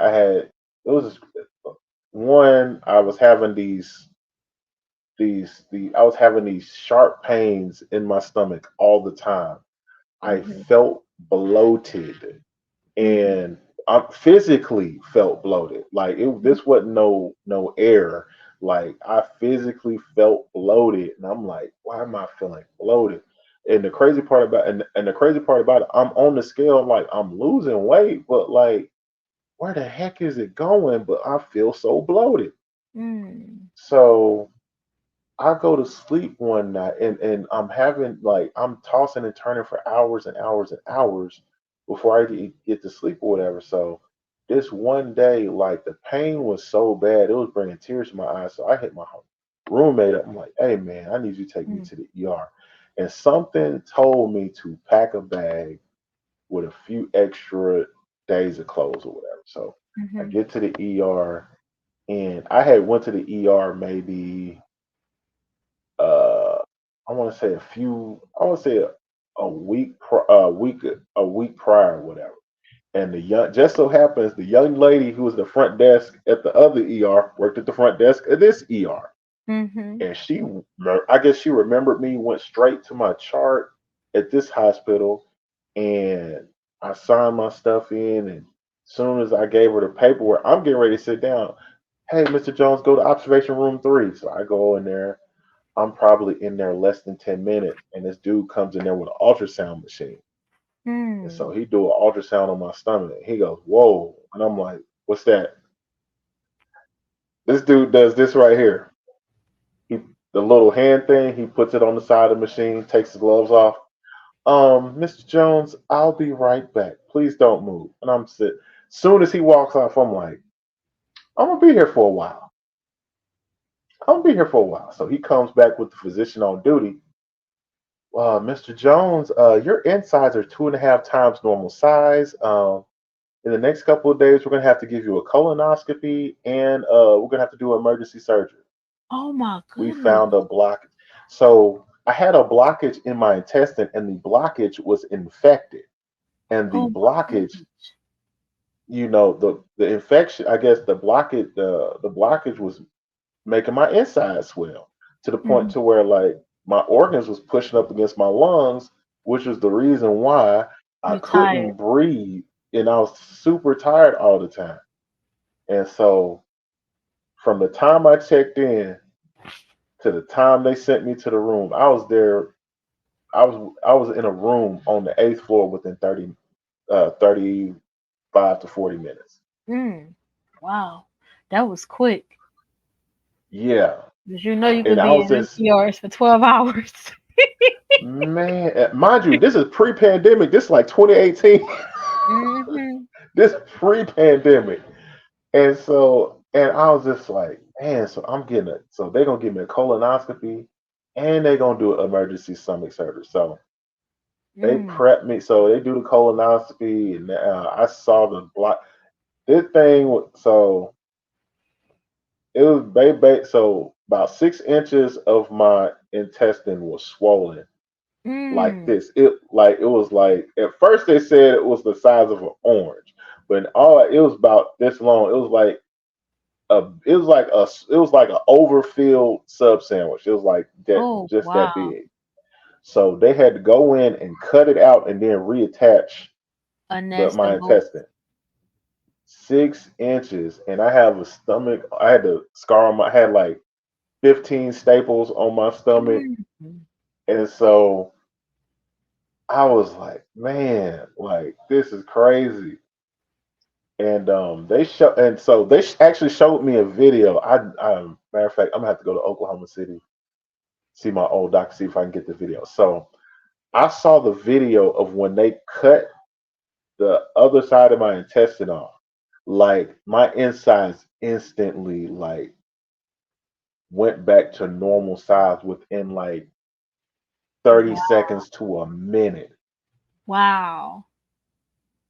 it was one, I was having I was having these sharp pains in my stomach all the time. I Mhm. felt bloated, Mhm. and I physically felt bloated. Like, Mhm. this wasn't no air. Like, I physically felt bloated, and I'm like, why am I feeling bloated? And the crazy part about it, I'm on the scale, like, I'm losing weight, but like, where the heck is it going? But I feel so bloated. Mm. So I go to sleep one night, and I'm tossing and turning for hours and hours and hours before I get to sleep or whatever. So this one day, like, the pain was so bad, it was bringing tears to my eyes. So I hit my roommate up. I'm like, hey man, I need you to take me Mm. to the ER. And something told me to pack a bag with a few extra days of clothes or whatever. So I Mhm. get to the ER, and I had went to the ER maybe, uh I want to say a week a week prior, whatever. And the young just so happens the young lady who was the front desk at the other ER worked at the front desk at this ER. Mhm. And I guess she remembered me, went straight to my chart at this hospital, and I signed my stuff in. And as soon as I gave her the paperwork, I'm getting ready to sit down. Hey, Mr. Jones, go to observation room 3. So I go in there. I'm probably in there less than 10 minutes, and this dude comes in there with an ultrasound machine. And so Mm. he do an ultrasound on my stomach. He goes, whoa. And I'm like, what's that? This dude does this right here. He The little hand thing, he puts it on the side of the machine, takes his gloves off. Mr. Jones, I'll be right back. Please don't move. And I'm sitting. Soon as he walks off, I'm like, I'm gonna be here for a while. I'm gonna be here for a while. So he comes back with the physician on duty. Mr. Jones, your insides are 2.5 times normal size. In the next couple of days, we're gonna have to give you a colonoscopy and we're gonna have to do emergency surgery. Oh my We goodness. found a blockage. So I had a blockage in my intestine, and the blockage was infected. And the Oh my blockage, goodness. the infection. I guess the blockage was making my insides swell to the point Mhm. to where like my organs was pushing up against my lungs, which was the reason why I You tired. couldn't breathe, and I was super tired all the time. And so from the time I checked in to the time they sent me to the room, I was there. I was in a room on the eighth floor within 35 to 40 minutes. Mm. Wow. That was quick. Yeah, Because you know you and could I be was in just, MCRs for 12 hours. man, mind you, this is pre-pandemic. This is like 2018. Hmm. This pre-pandemic, and I was just like, man, so so they're gonna give me a colonoscopy, and they're gonna do emergency stomach surgery. So they Mm. prep me. So they do the colonoscopy, and I saw the block. This thing, so it was baby. So about 6 inches of my intestine was swollen like Mm. this. It was like at first they said it was the size of an orange, but it was about this long. It was like an overfilled sub sandwich. It was like that, Oh, just that wow. big. So they had to go in and cut it out and then reattach A nest my of bolts. intestine. 6 inches, and I have a stomach. I had the scar on my. I had like 15 staples on my stomach, Mm. and so I was like, man, like this is crazy. And they actually showed me a video. Matter of fact, I'm gonna have to go to Oklahoma City, see my old doctor, see if I can get the video. So I saw the video of when they cut the other side of my intestine off. Like my insides instantly like went back to normal size within like 30 Wow. seconds to a minute. Wow.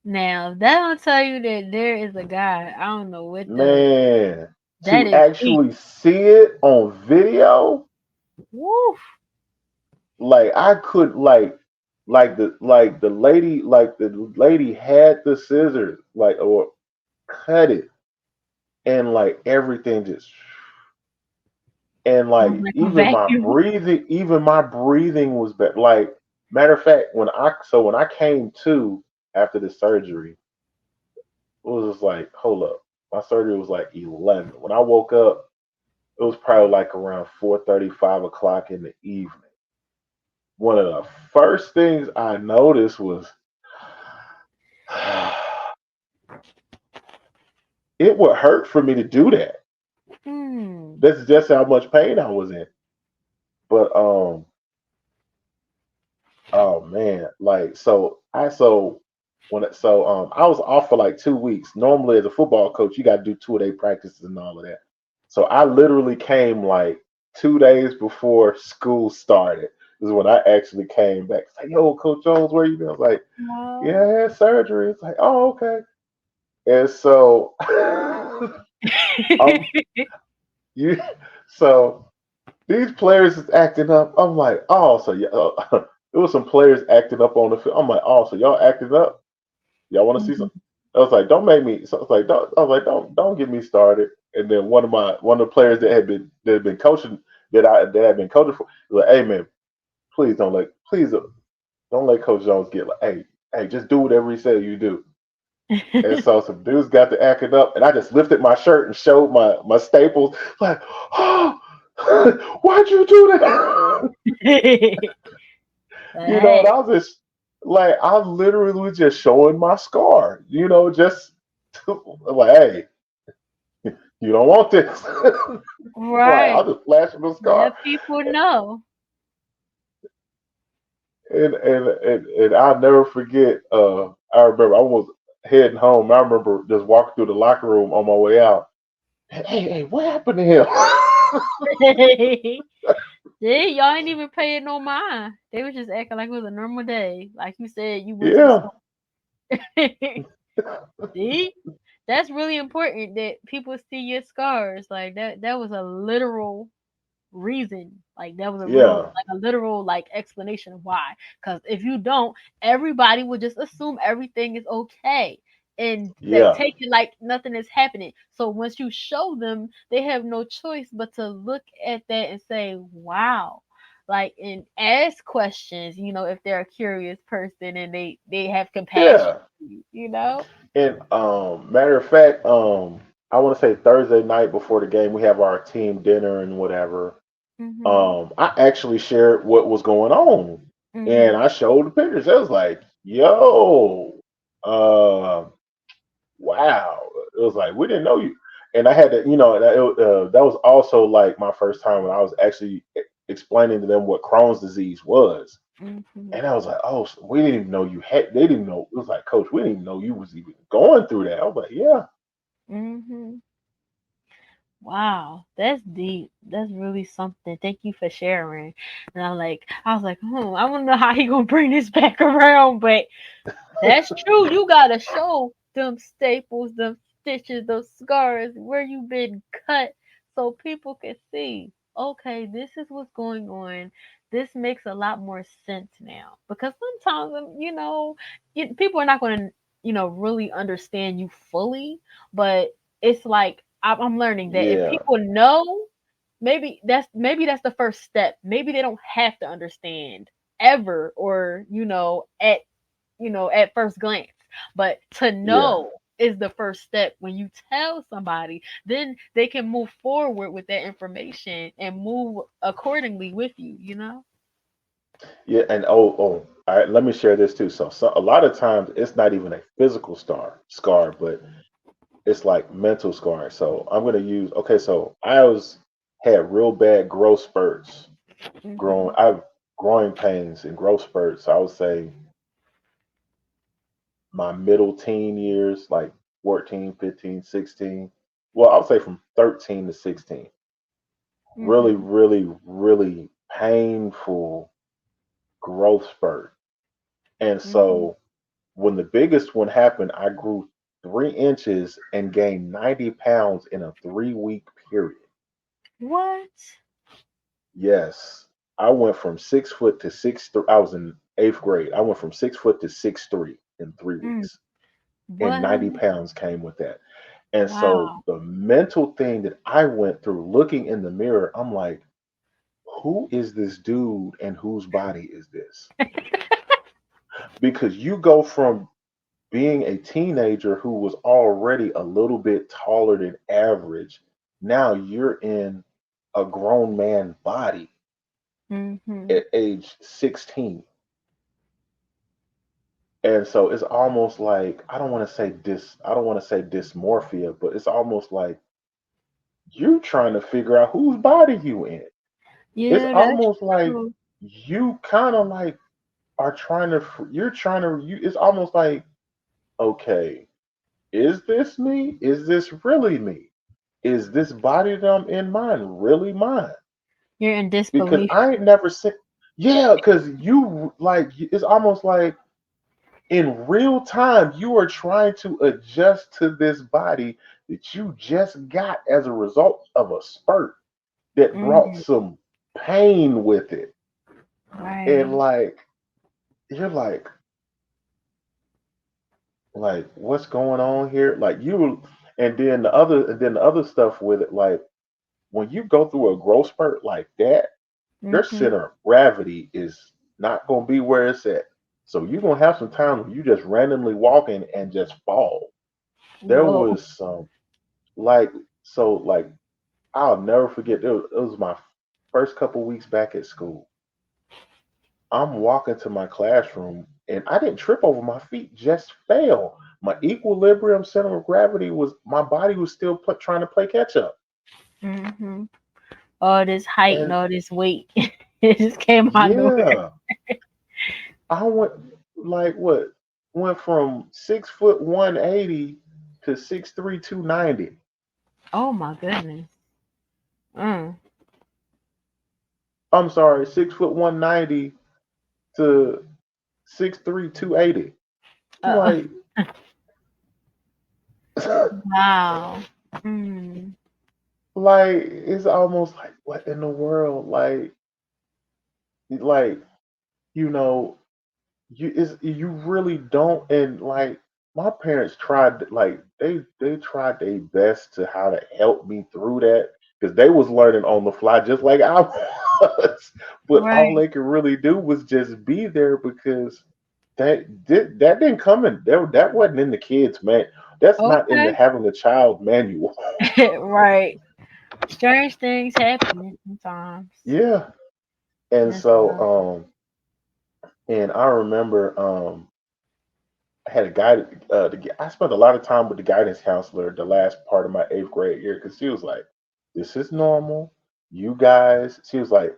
Now, that don't tell you that there is a God. I don't know what the. Man, That to is deep. actually see it on video, Woo. like I could like the lady had the scissors like or cut it, and like everything just, and Sounds like like a vacuum. even my breathing was better. Like matter of fact, when I came to after the surgery, it was just like, hold up. My surgery was like 11. When I woke up, it was probably like around 4:30, 5 o'clock in the evening. One of the first things I noticed was it would hurt for me to do that. Mm. That's just how much pain I was in. But oh man, like I was off for like 2 weeks. Normally as a football coach, you got to do 2 a day practices and all of that. So I literally came like 2 days before school started. This is when I actually came back. It's like, yo, Coach Jones, where you been? I was like, yeah, Oh. I had surgery. It's like, oh, okay. And so um you so these players is acting up. I'm like, oh, so yeah, it was some players acting up on the field. I'm like, oh, so y'all acting up? Y'all want to see some? Mhm. I was like, don't make me. So I was like, don't get me started. And then one of the players that had been coaching that had been coaching for, was like, hey man, please don't let Coach Jones get like, hey, just do whatever he says you do. And so some dudes got to acting up, and I just lifted my shirt and showed my staples. Like, oh, why'd you do that? And Hey. I was just like, I literally was just showing my scar. Just like, hey, you don't want this. Like, Right. I'll just flash him a scar. Let people know. And I'll never forget. I remember I was heading home. I remember just walking through the locker room on my way out. Hey, what happened to him? See, y'all ain't even paying no mind. They was just acting like it was a normal day. Like you said, you went to the Yeah. store. See? That's really important that people see your scars. Like that was a literal reason. Like that was a real Yeah, like a literal like explanation of why. Cuz if you don't, everybody would just assume everything is okay and they yeah, take it like nothing is happening. So once you show them, they have no choice but to look at that and say, "Wow." Like and ask questions, if they're a curious person and they have compassion yeah. for you, you know? And matter of fact, I want to say Thursday night before the game, we have our team dinner and whatever. Mhm. I actually shared what was going on, and Mhm. I showed the pictures. I was like, "Yo, uh, wow!" It was like we didn't know you, and I had to, that was also like my first time when I was actually explaining to them what Crohn's disease was. Mhm. And I was like, oh, so we didn't even know you had. They didn't know. It was like, Coach, we didn't even know you was even going through that. I was like, yeah, Mhm. Wow, that's deep. That's really something. Thank you for sharing. And I was like, I want to know how he gonna bring this back around, but that's true. You gotta show them staples, them stitches, those scars where you been cut so people can see. Okay, this is what's going on. This makes a lot more sense now. Because sometimes, people are not going to, really understand you fully. But it's like I'm learning that if yeah, people know, maybe that's the first step. Maybe they don't have to understand ever or at first glance. But to yeah, know is the first step. When you tell somebody, then they can move forward with that information and move accordingly with you, you know? yeah. And oh, all right. Let me share this too. So a lot of times it's not even a physical scar, but it's like mental scarring. So I'm gonna use. Okay, so I was had real bad growth spurts. Mhm. I've growing pains and growth spurts. I would say my middle teen years, like 14, 15, 16. Well, I would say from 13 to 16. Really, Mhm. really, really painful growth spurt. And Mhm. so when the biggest one happened, I grew 3 inches and gained 90 pounds in a 3 week period. What? Yes. I went from 6 foot to 6'3". I was in eighth grade. I went from 6 foot to 6'3" in three Mm. weeks. And What? 90 pounds came with that. And so Wow. the mental thing that I went through looking in the mirror, I'm like, who is this dude and whose body is this? Because you go from being a teenager who was already a little bit taller than average, now you're in a grown man body Mhm. at age 16. And so it's almost like I don't want to say dysmorphia, but it's almost like you trying to figure out whose body you in. It's Yeah, that's almost like true. you kind of like are trying to you're trying to you it's almost like, okay, is this me? Is this really me? Is this body that I'm in mine really mine? You're in Because disbelief. I ain't never seen. Yeah, because you like it's almost like in real time you are trying to adjust to this body that you just got as a result of a spurt that brought Mhm. some pain with it. And Right. like you're like what's going on here? Like you and then the other stuff with it, like when you go through a growth spurt like that, your Mhm. center of gravity is not gonna be where it's at. So you're gonna have some times when you just randomly walking and just fall. There Whoa. was some like like I'll never forget it was my first couple weeks back at school. I'm walking to my classroom and I didn't trip over my feet, just fell. My equilibrium center of gravity was my body was still trying to play catch up. Mhm. All this height and And all this weight, it just came out of nowhere. yeah, I went like what went from 6 foot 180 to 6'3", 290. Oh my goodness. Mm. I'm sorry, 6 foot 190 to 6'3", 280. I'm Uh, like, Wow. Mm. Like it's almost like what in the world? Like you know, you really don't. And like my parents tried, like they tried their best to how to help me through that because they was learning on the fly just like I was. But all Right. they could really do was just be there because that didn't come in that wasn't in the kids man. That's not in the Okay. having a child manual. Right. Strange things happen sometimes. Yeah. And That's so wild. and I remember I had a guy. I spent a lot of time with the guidance counselor the last part of my eighth grade year because she was like, "This is normal. You guys." She was like,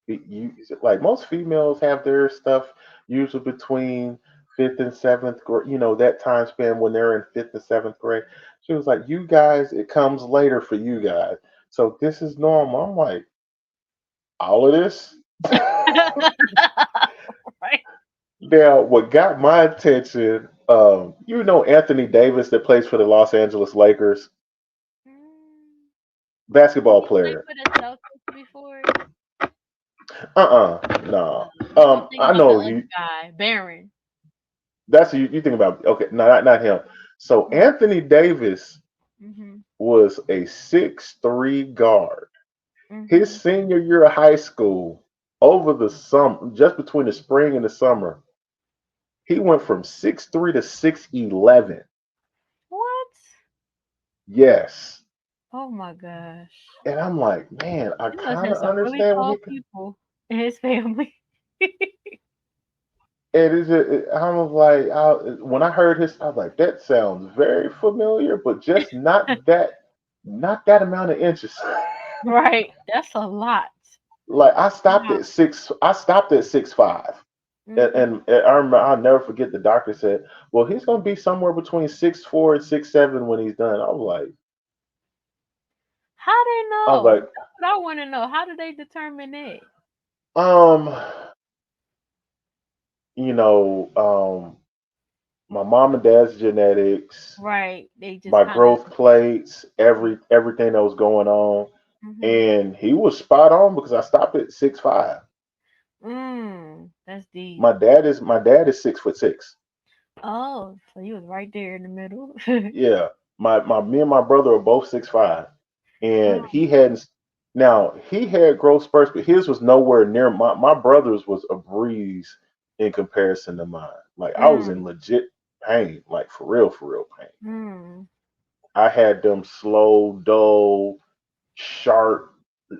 "You like most females have their stuff usually between fifth and seventh grade. You know that time span when they're in fifth and seventh grade." She was like, "You guys, it comes later for you guys. So this is normal." I'm like, "All of this." Right. Now, what got my attention, Anthony Davis that plays for the Los Angeles Lakers, Mm. Did basketball he play player. for the Celtics before? No. I'm thinking I about the know other you. guy, Baron. That's who you think about. Okay, no, not him. So Anthony Davis Mm-hmm. was a 6'3" guard. His Mm-hmm. senior year of high school, over the summer, just between the spring and the summer, he went from 6'3" to 6'11". What? Yes. Oh my gosh. And I'm like, man, I He must kind have of some really understand what he. tall people in his family. It is. I was like, when I heard his, I was like, that sounds very familiar, but just not that amount of inches. Right. That's a lot. Like Wow. I stopped at 6'5", Mm-hmm. and I remember I'll never forget the doctor said, well, he's gonna be somewhere between 6'4" and 6'7" when he's done. How they I was know? like, That's what I want to know. How do they determine that? um, you know, my mom and dad's genetics, Right. They just my kind of. growth plates, everything that was going on, Mm-hmm. and he was spot on because I stopped at 6'5". That's deep. My dad is 6'6". Oh, so you was right there in the middle. Yeah, my me and my brother are both 6'5", and Oh. he hadn't. Now he had growth spurts, but his was nowhere near my brother's was a breeze in comparison to mine. Like I was Mm. in legit pain, like for real pain. Mm. I had them slow, dull, sharp.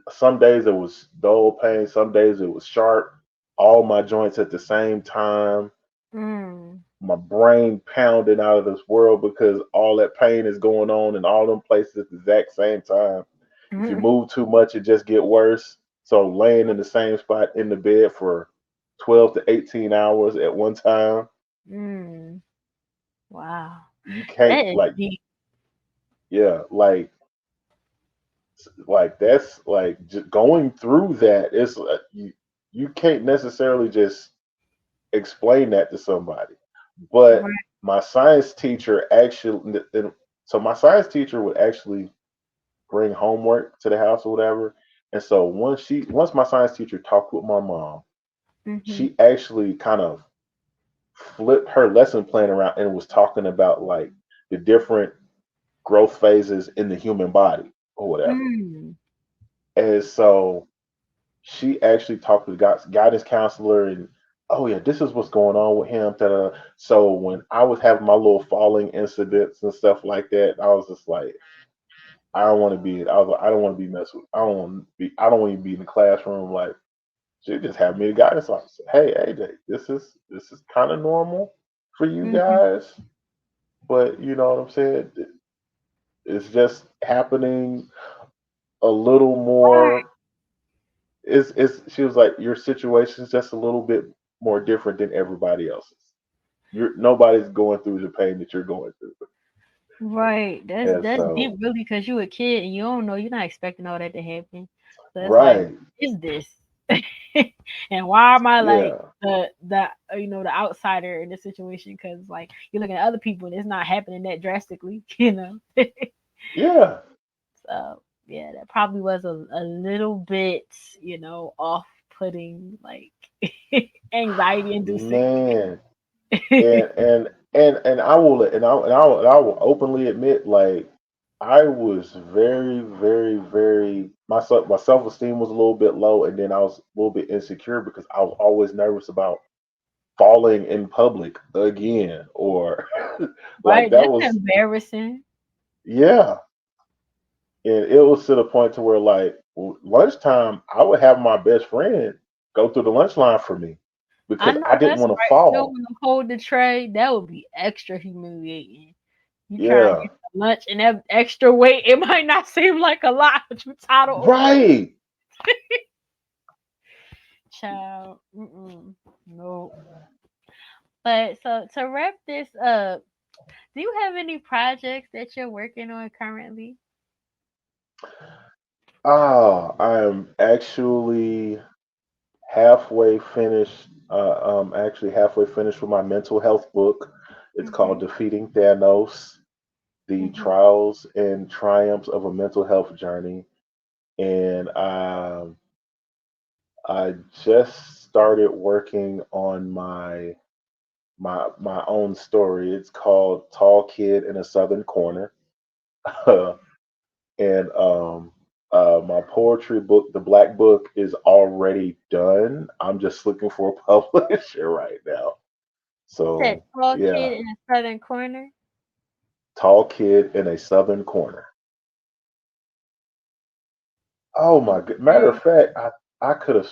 Some days it was dull pain, some days it was sharp. All my joints at the same time. Mm. My brain pounding out of this world because all that pain is going on in all them places at the exact same time. If you Mm. move too much, it just get worse. So laying in the same spot in the bed for 12 to 18 hours at one time, Mm. Wow. you can't That is like deep. yeah, like that's like just going through that. It's you can't necessarily just explain that to somebody. But Right. my science teacher actually, so my science teacher would actually bring homework to the house or whatever. And so once my science teacher talked with my mom, Mm-hmm. she actually kind of flipped her lesson plan around and was talking about like the different growth phases in the human body or whatever. Mm. And so she actually talked to the guidance counselor and oh yeah, this is what's going on with him. Ta-da. So when I was having my little falling incidents and stuff like that, I was just like, I don't want to be. I was like, I don't want to be messed with. I don't want to be. I don't want to be in the classroom. Like she just had me the guidance officer. Hey AJ, this is kind of normal for you Mm-hmm. guys, but you know what I'm saying. It's just happening a little Right. more. It's she was like your situation's just a little bit more different than everybody else's. Nobody's going through the pain that you're going through. Right. And That's deep, so really, because you a kid and you don't know. You're not expecting all that to happen. So it's like, right. is this? And why am I like Yeah. the outsider in this situation? Because like you're looking at other people and it's not happening that drastically, you know. Yeah. So yeah, that probably was a little bit, off putting, like anxiety inducing. Man. And I will and I will openly admit, like, I was very, very, very, my self esteem was a little bit low, and then I was a little bit insecure because I was always nervous about falling in public again, or like Right, that that's was, embarrassing. yeah. And it was to the point to where, like, lunchtime I would have my best friend go through the lunch line for me I because know I didn't that's want to right. You don't fall. want to hold the tray. That would be extra humiliating. You try to Yeah. get the lunch and that extra weight, it might not seem like a lot, but you tired of over there. Right. Child. Mm-mm. No. But so to wrap this up, do you have any projects that you're working on currently? I am actually halfway finished. Actually halfway finished with my mental health book. It's called Mhm. Defeating Thanos: The Mhm. Trials and Triumphs of a Mental Health Journey. And I just started working on my own story. It's called Tall Kid in a Southern Corner. And my poetry book, the Black Book, is already done. I'm just looking for a publisher right now. Said So tall yeah, kid in a southern corner. Tall Kid in a Southern Corner. Oh my good. Matter of Okay. fact, I could have.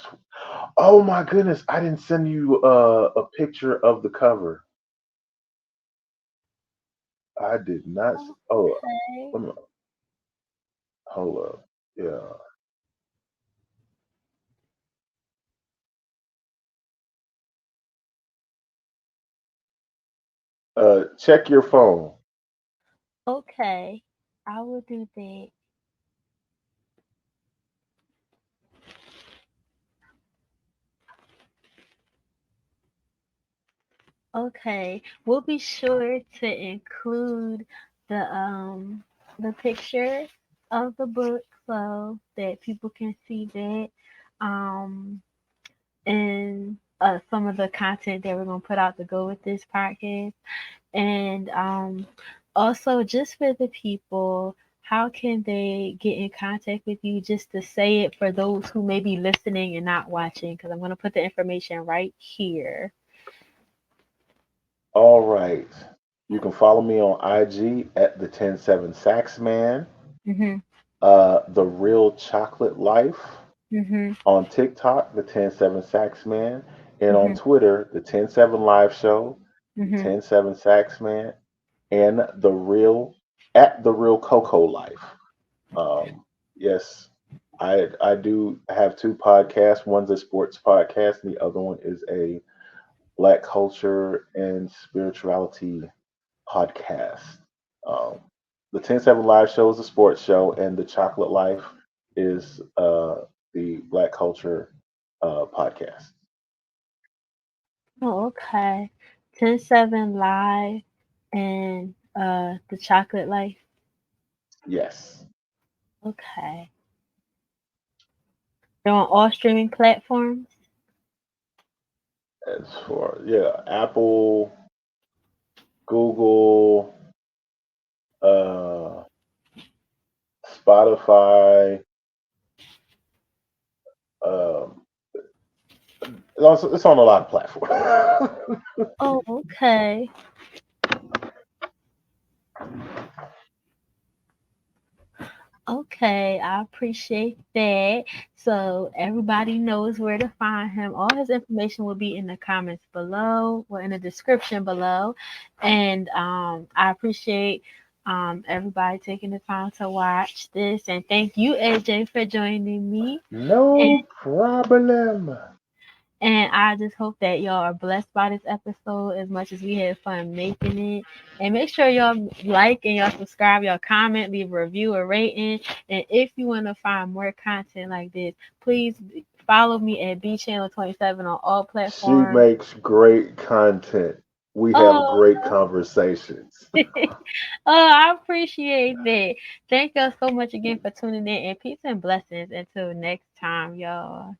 Oh my goodness, I didn't send you a picture of the cover. I did not. Oh, Okay. let me, hold up. Yeah. Check your phone. Okay. I will do that. Okay. We'll be sure to include the picture of the book so that people can see that. Um and some of the content that we're gonna put out to go with this podcast. And also, just for the people, how can they get in contact with you? Just to say it for those who may be listening and not watching, because I'm going to put the information right here. All right. You can follow me on IG at the 107 Saxman, Mhm. the Real Chocolate Life, Mhm. on TikTok, the 107 Saxman, and on Mhm. Twitter, the 107 Live Show, the Mhm. 107 Saxman, and the Real Coco Life. Um, yes, I do have two podcasts. One's a sports podcast, and the other one is a Black culture and spirituality podcast. Um, the 107 Live Show is a sports show, and the Chocolate Life is the Black culture podcast. Oh, okay. 10-7 live and the chocolate life. Yes, Okay. They're on all streaming platforms. as for Apple, Google, uh, Spotify. Um, it's on a lot of platforms. Oh, okay. Okay, I appreciate that. So everybody knows where to find him. All his information will be in the comments below or in the description below. And I appreciate everybody taking the time to watch this. And thank you, AJ, for joining me. And No problem. and I just hope that y'all are blessed by this episode as much as we had fun making it. And make sure y'all like and y'all subscribe, y'all comment, leave a review, a rating. And if you want to find more content like this, please follow me at B Channel 27 on all She platforms. makes great content. We have Oh, great conversations. oh, I appreciate that. Thank you so much again for tuning in, and peace and blessings. Until next time, y'all.